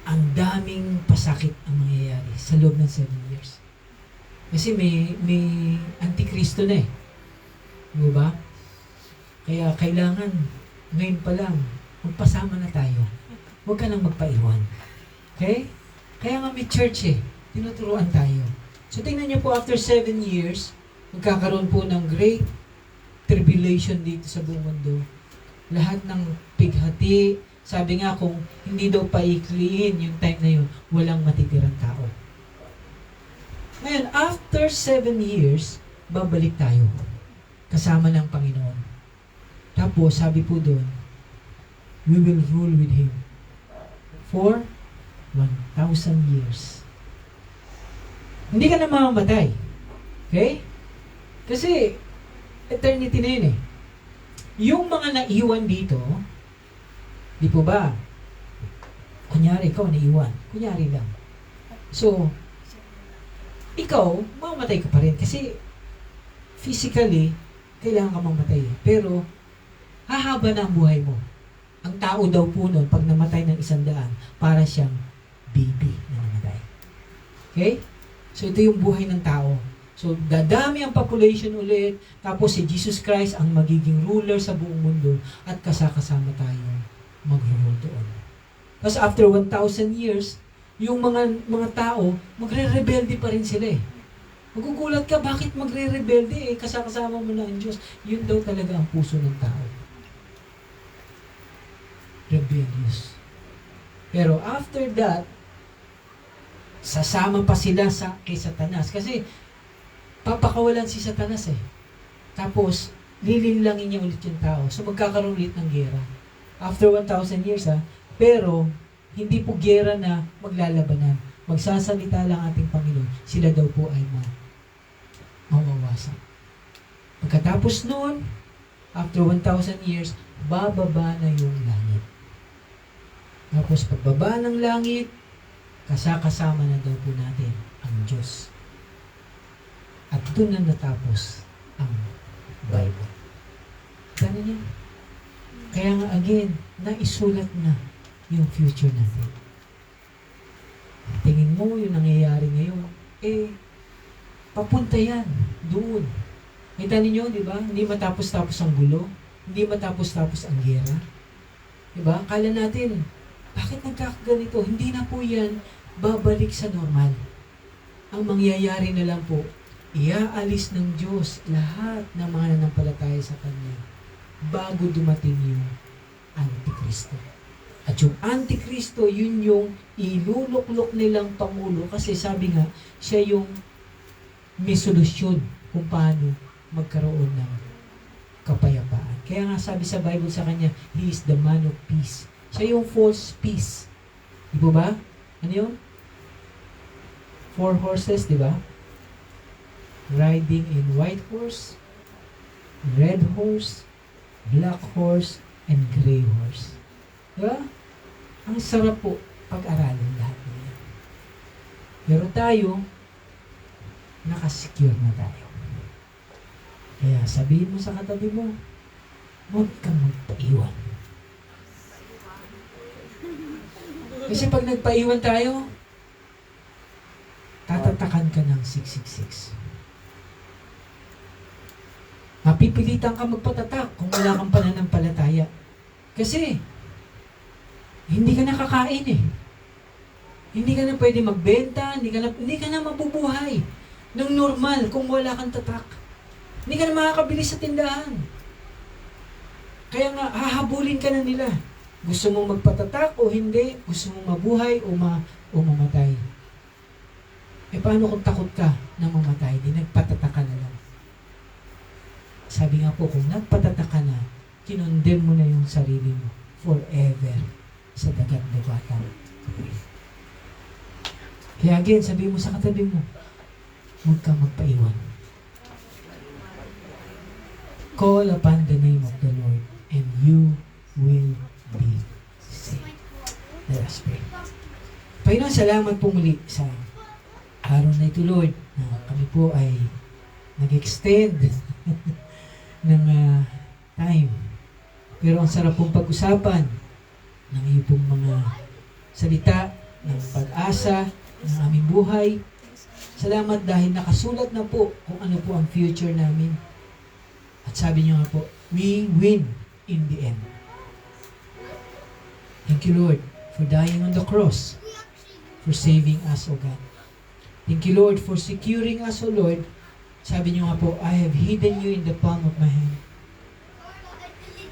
ang daming pasakit ang mangyayari sa loob ng 7 years. Kasi may antikristo na eh. Di ba? Kaya kailangan ngayon pa lang magpasama na tayo. Huwag ka nang magpaiwan. Okay? Kaya nga may church eh. Tinuturuan tayo. So tingnan niyo po, after 7 years, magkakaroon po ng great tribulation dito sa buong mundo. Lahat ng pighati, sabi nga kung hindi daw paikliin yung time na yun, walang matitirang tao. Ngayon, after 7 years, babalik tayo. Kasama ng Panginoon. Tapos, sabi po doon, we will rule with Him for 1,000 years. Hindi ka na mamamatay. Okay? Kasi, eternity na yun eh. Yung mga naiwan dito, di po ba? Kunyari, ikaw naiwan. Kunyari lang. So, ikaw, mamamatay ka pa rin. Kasi, physically, kailangan ka mamatay. Pero, hahaba na ang buhay mo. Ang tao daw po nun, pag namatay ng 100, para siyang baby na namatay. Okay? So, ito yung buhay ng tao. So, dadami ang population ulit, tapos si Jesus Christ ang magiging ruler sa buong mundo, at kasakasama tayo mag-rule doon. Tapos, after 1,000 years, yung mga tao, magre-rebelde pa rin sila eh. Magugulat ka, bakit magre-rebelde eh? Kasakasama mo na ang Diyos. Yun daw talaga ang puso ng tao. Rebellious. Pero after that, sasama pa sila kay Satanas. Kasi, papakawalan si Satanas eh. Tapos, lilinlangin niya ulit yung tao. So, magkakaroon ulit ng gera. After 1,000 years pero, hindi po gera na maglalabanan. Magsasalita lang ating Panginoon. Sila daw po ay mawawasan. Pagkatapos noon, after 1,000 years, bababa na yung langit. Tapos pagbaba ng langit, kasakasama na daw po natin ang Diyos. At doon na natapos ang Bible. Gano niya? Kaya nga again, naisulat na yung future natin. Tingin mo yung nangyayari ngayon, papunta yan, doon. Kita ninyo, di ba? Hindi matapos-tapos ang gulo. Hindi matapos-tapos ang gera. Di ba? Akala natin, bakit nagkakaganito? Hindi na po yan babalik sa normal. Ang mangyayari na lang po, iaalis ng Diyos lahat ng mga nanampalataya sa Kanya bago dumating yung Antikristo. At yung Antikristo, yun yung iluluklok nilang Pangulo kasi sabi nga, siya yung may solusyon kung paano magkaroon ng kapayapaan. Kaya nga sabi sa Bible sa kanya, He is the man of peace. Siya yung false peace. Di ba ba? Ano yun? 4 horses, di ba? Riding in white horse, red horse, black horse, and gray horse. Di ba? Ang sarap po pag-aralin lahat niya. Pero tayo, nakasecure na tayo. Kaya sabihin mo sa katabi mo, huwag kang magpaiwan. Kasi pag nagpaiwan tayo, tatatakan ka ng 666. Mapipilitan ka magpatatak kung wala kang pananampalataya. Kasi, hindi ka nakakain eh. Hindi ka na pwede magbenta, hindi ka na mabubuhay ng normal kung wala kang tatak. Hindi ka na makakabili sa tindahan. Kaya nga, hahabulin ka na nila. Gusto mo magpatatak o hindi? Gusto mo mabuhay o mamatay? Eh paano kung takot ka na mamatay? Di nagpatatak ka na lang. Sabi nga po, kung nagpatatak ka na, kinondem mo na yung sarili mo forever sa dagat-dagatan. Kaya again, sabi mo sa katabi mo, huwag kang magpaiwan. Call upon the name of the Lord and you will be saved. Let us pray. Panginoon, salamat po muli sa araw na ito, Lord, na kami po ay nag-extend ng time. Pero ang sarap pong pag-usapan ng iyong pong mga salita, ng pag-asa, ng aming buhay. Salamat dahil nakasulat na po kung ano po ang future namin. At sabi niyo nga po, we win in the end. Thank you, Lord, for dying on the cross, for saving us, O God. Thank you, Lord, for securing us, O Lord. Sabi niyo nga po, I have hidden you in the palm of my hand.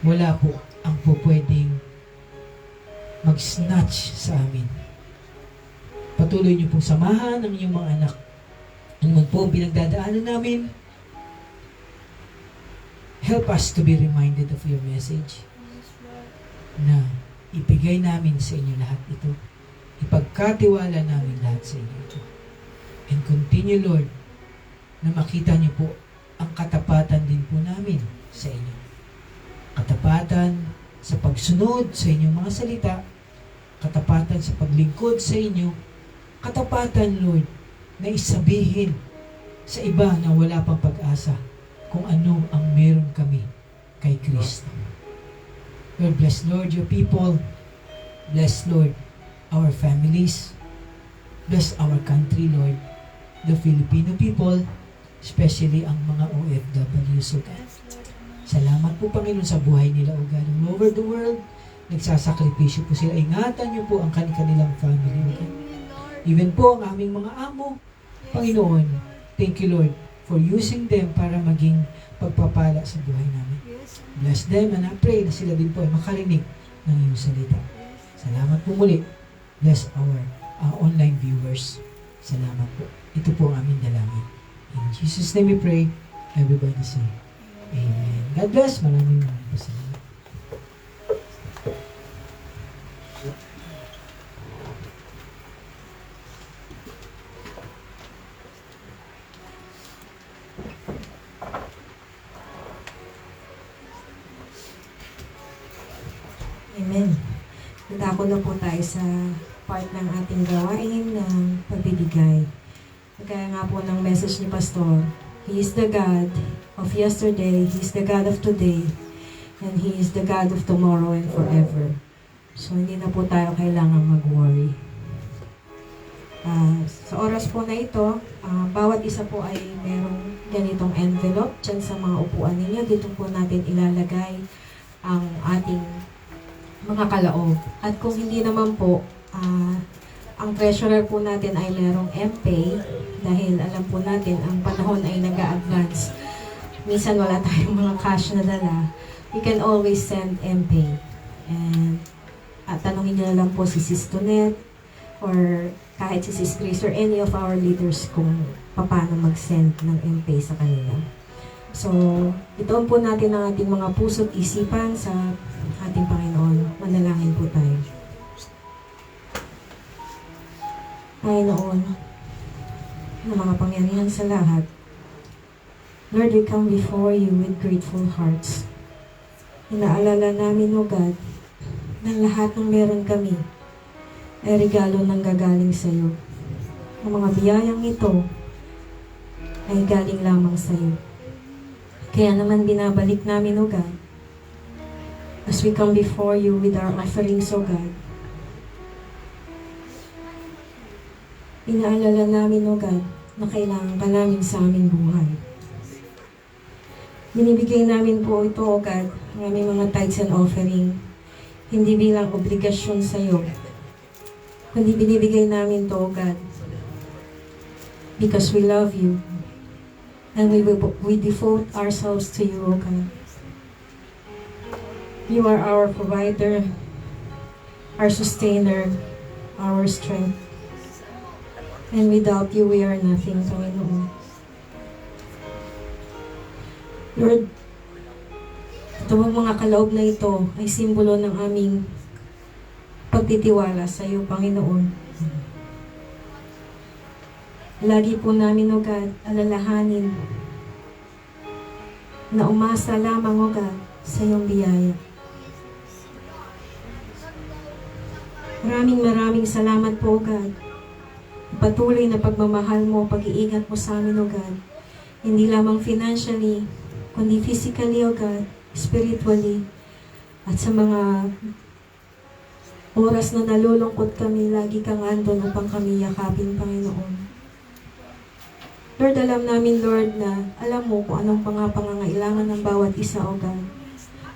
Wala po ang po pwedeng mag-snatch sa amin. Patuloy niyo pong samahan ang inyong mga anak. Ano man po ang pinagdadaanan namin, help us to be reminded of your message na ibigay namin sa inyo lahat ito. Ipagkatiwala namin lahat sa inyo ito. And continue, Lord, na makita niyo po ang katapatan din po namin sa inyo. Katapatan sa pagsunod sa inyong mga salita, katapatan sa paglingkod sa inyo, katapatan, Lord, na isabihin sa iba na wala pang pag-asa kung ano ang meron kami kay Kristo. Lord, bless, Lord, your people. Bless, Lord, our families. Bless our country, Lord, the Filipino people, especially ang mga OFWs, O God. Salamat po, Panginoon, sa buhay nila, O God. All over the world, nagsasakripisyo po sila. Ingatan niyo po ang kanilang family, O God. Even po ang aming mga amo, Panginoon, thank you, Lord, for using them para maging pagpapala sa buhay namin. Bless them, and I pray na sila din po ay makarinig ng iyong salita. Salamat po muli. Bless our online viewers. Salamat po. Ito po ang aming dalangin. In Jesus' name we pray. Everybody say, Amen. God bless. Maraming salamat. Amen. Nadako na po tayo sa part ng ating gawain ng pagbibigay. Kaya nga po ng message ni Pastor, He is the God of yesterday, He is the God of today, and He is the God of tomorrow and forever. So, hindi na po tayo kailangan mag-worry. Sa oras po na ito, bawat isa po ay merong ganitong envelope dyan sa mga upuan ninyo. Dito po natin ilalagay ang ating mga kalaob. At kung hindi naman po, ang treasurer po natin ay merong MPay dahil alam po natin ang panahon ay nag-a-advance. Minsan wala tayong mga cash na dala. You can always send MPay. And tanungin nyo na lang po si Sis Tonet or kahit si Sis Grace or any of our leaders kung paano mag-send ng MPay sa kanila. So, itoon po natin ang ating mga puso't isipan sa ating Panginoon. Manalangin po tayo. Panginoon, na mga pangyarihan sa lahat, Lord, we come before you with grateful hearts. Inaalala namin, O God, na lahat ng meron kami ay regalo ng gagaling sa iyo. Ang mga biyayang ito ay galing lamang sa iyo. Kaya naman binabalik namin, O God, as we come before you with our offerings, O God, Inaalala namin, O God, na kailangan ka namin sa aming buhay. Binibigay namin po ito, O God, ang aming mga tithes and offering, hindi bilang obligasyon sa iyo, kundi binibigay namin to, O God, because we love you, and we devote ourselves to you, O God. You are our provider, our sustainer, our strength. And without you, we are nothing, Panginoon. Lord, ito mga kaloob na ito ay simbolo ng aming pagtitiwala sa iyo, Panginoon. Lagi po namin, O God, alalahanin na umasa lamang, O God, sa iyong biyaya. Maraming salamat po, O God. Patuloy na pagmamahal mo, pag-iingat mo sa amin, O God. Hindi lamang financially, kundi physically, O God, spiritually, at sa mga oras na nalulungkot kami, lagi kang andon upang kami yakapin, Panginoon. Lord, alam namin, Lord, na alam mo kung anong pangangailangan ng bawat isa, O God.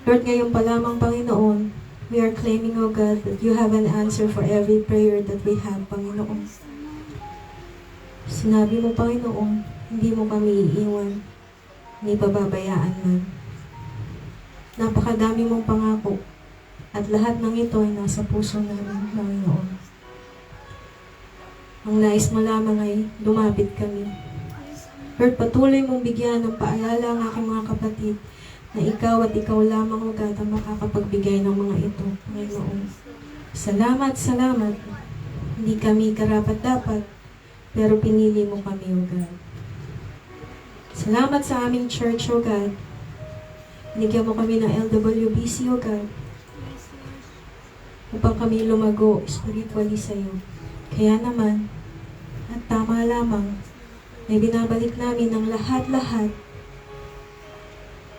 Lord, ngayon pa lamang, Panginoon, we are claiming, O God, that you have an answer for every prayer that we have, Panginoon. Sinabi mo, Panginoon, hindi mo kami iiwan, hindi pababayaan man. Napakadami mong pangako, at lahat ng ito ay nasa puso namin, Panginoon. Ang nais mo lamang ay lumapit kami. Lord, patuloy mong bigyan ng paalala ang aking mga kapatid na ikaw at ikaw lamang, O God, ang makakapagbigay ng mga ito, Panginoon. Salamat. Hindi kami karapat-dapat, pero pinili mo kami, O God. Salamat sa aming church, O God. Binigyan mo kami ng LWBC, O God, upang kami lumago spiritually sa iyo. Kaya naman, at tama lamang, may binabalik namin ang lahat-lahat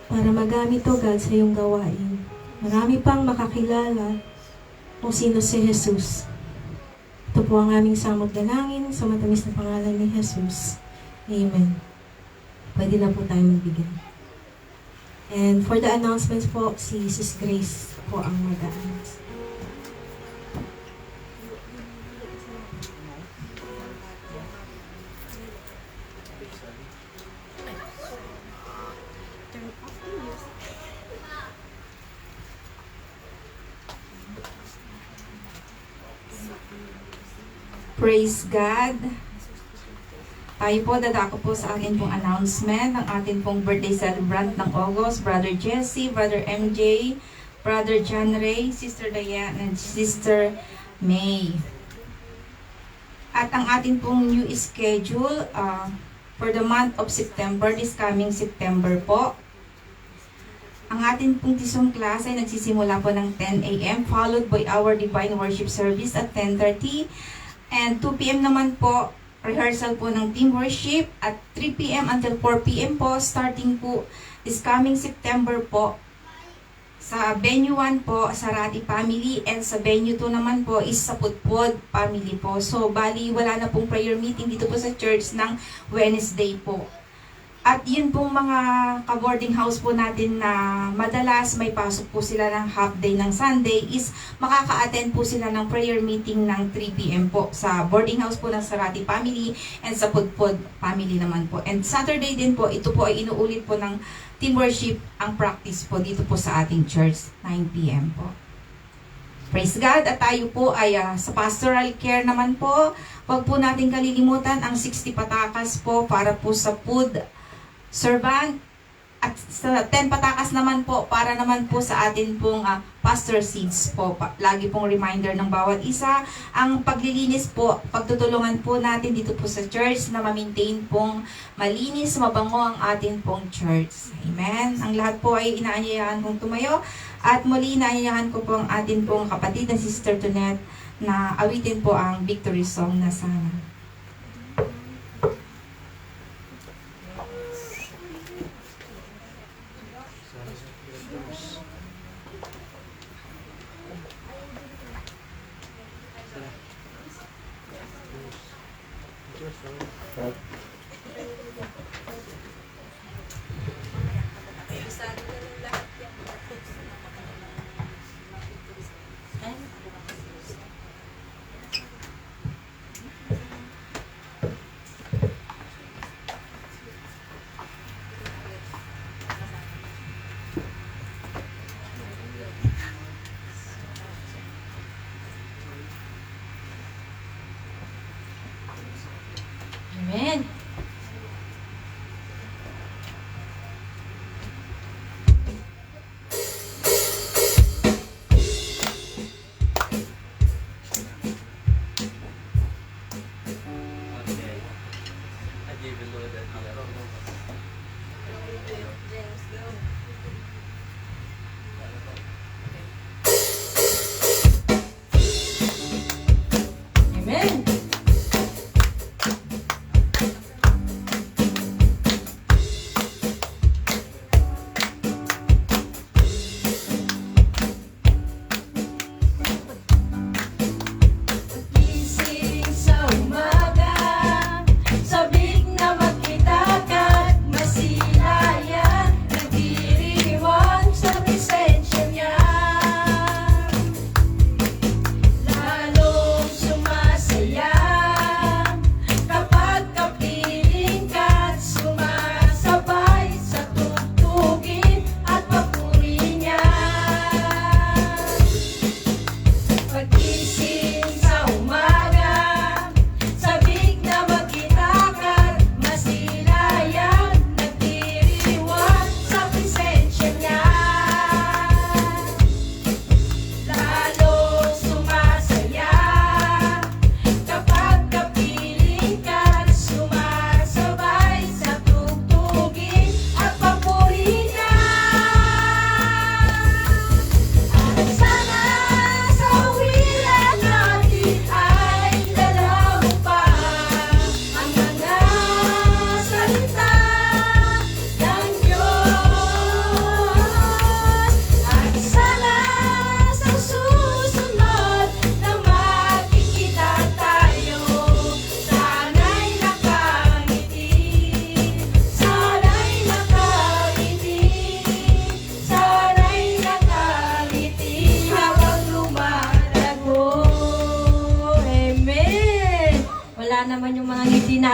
para magamit, O God, sa iyong gawain. Marami pang makakilala kung sino si Jesus. Ito po ang aming samot dalangin sa matamis na pangalan ni Jesus. Amen. Pwede na po tayo magbigay. And for the announcements po, si Sis Grace po ang mag-a-announce. Praise God! Tayo po, dadako po sa akin pong announcement ng atin pong birthday celebrant ng August, Brother Jesse, Brother MJ, Brother John Ray, Sister Diane, and Sister May. At ang atin pong new schedule for the month of September, this coming September po. Ang atin pong tisong class ay nagsisimula po ng 10 a.m. followed by our divine worship service at 10:30. And 2 p.m. naman po, rehearsal po ng team worship at 3 p.m. until 4 p.m. po, starting po this coming September po. Sa venue 1 po, sa Rati Family, and sa venue 2 naman po is sa Putpod Family po. So, bali, wala na pong prayer meeting dito po sa church ng Wednesday po. At yun pong mga ka-boarding house po natin na madalas may pasok po sila ng half day ng Sunday is makaka-attend po sila ng prayer meeting ng 3 p.m. po sa boarding house po ng Sarati Family and sa Pudpod Family naman po. And Saturday din po, ito po ay inuulit po ng team worship ang practice po dito po sa ating church, 9 p.m. po. Praise God! At tayo po ay sa pastoral care naman po, wag po natin kalilimutan ang 60 patakas po para po sa food servant at sa 10 patakas naman po para naman po sa atin pong pastor seeds po. Lagi pong reminder ng bawat isa. Ang paglilinis po, pagtutulungan po natin dito po sa church na ma-maintain pong malinis, mabango ang atin pong church. Amen. Ang lahat po ay inaanyayahan kong tumayo at muli inaanyayahan ko po ang atin pong kapatid na Sister Tonette na awitin po ang victory song na sana.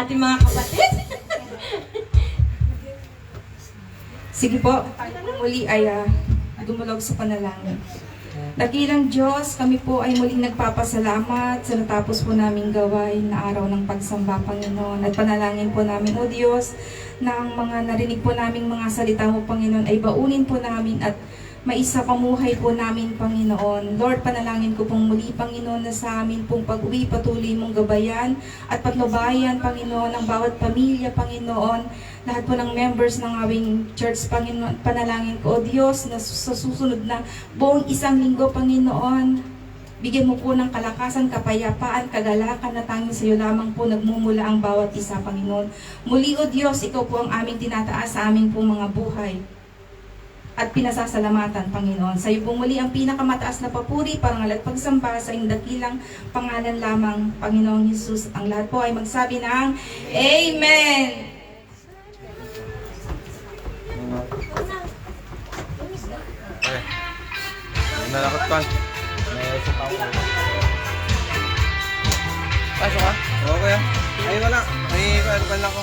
ating mga kapatid. Sige po, muli ay dumulog sa panalangin. Dakilang Diyos, kami po ay muling nagpapasalamat sa natapos po naming gawain na araw ng pagsamba, Panginoon. At panalangin po namin, O Diyos, na ang mga narinig po naming mga salita mo, Panginoon, ay baunin po namin at maisa pamuhay po namin, Panginoon. Lord, panalangin ko pong muli, Panginoon, na sa amin pong pag-uwi patuloy mong gabayan at patnubayan, Panginoon, ang bawat pamilya, Panginoon, lahat po ng members ng aming church, Panginoon. Panalangin ko, O Diyos, na sa susunod na buong isang linggo, Panginoon, bigyan mo po ng kalakasan, kapayapaan, kagalakan na tanging sa iyo lamang po nagmumula ang bawat isa, Panginoon. Muli, O Diyos, ikaw po ang aming tinataas sa aming pong mga buhay at pinasasalamatan, Panginoon. Sa iyo pong muli ang pinakamataas na papuri, parangal at pagsamba sa iyong dakilang pangalan lamang, Panginoong Jesus. Ang lahat po ay magsabi ng Amen! Nalakot pa. Pasok ka? Oo, kuya. Ay, wala. Ay, ano pa lang ako.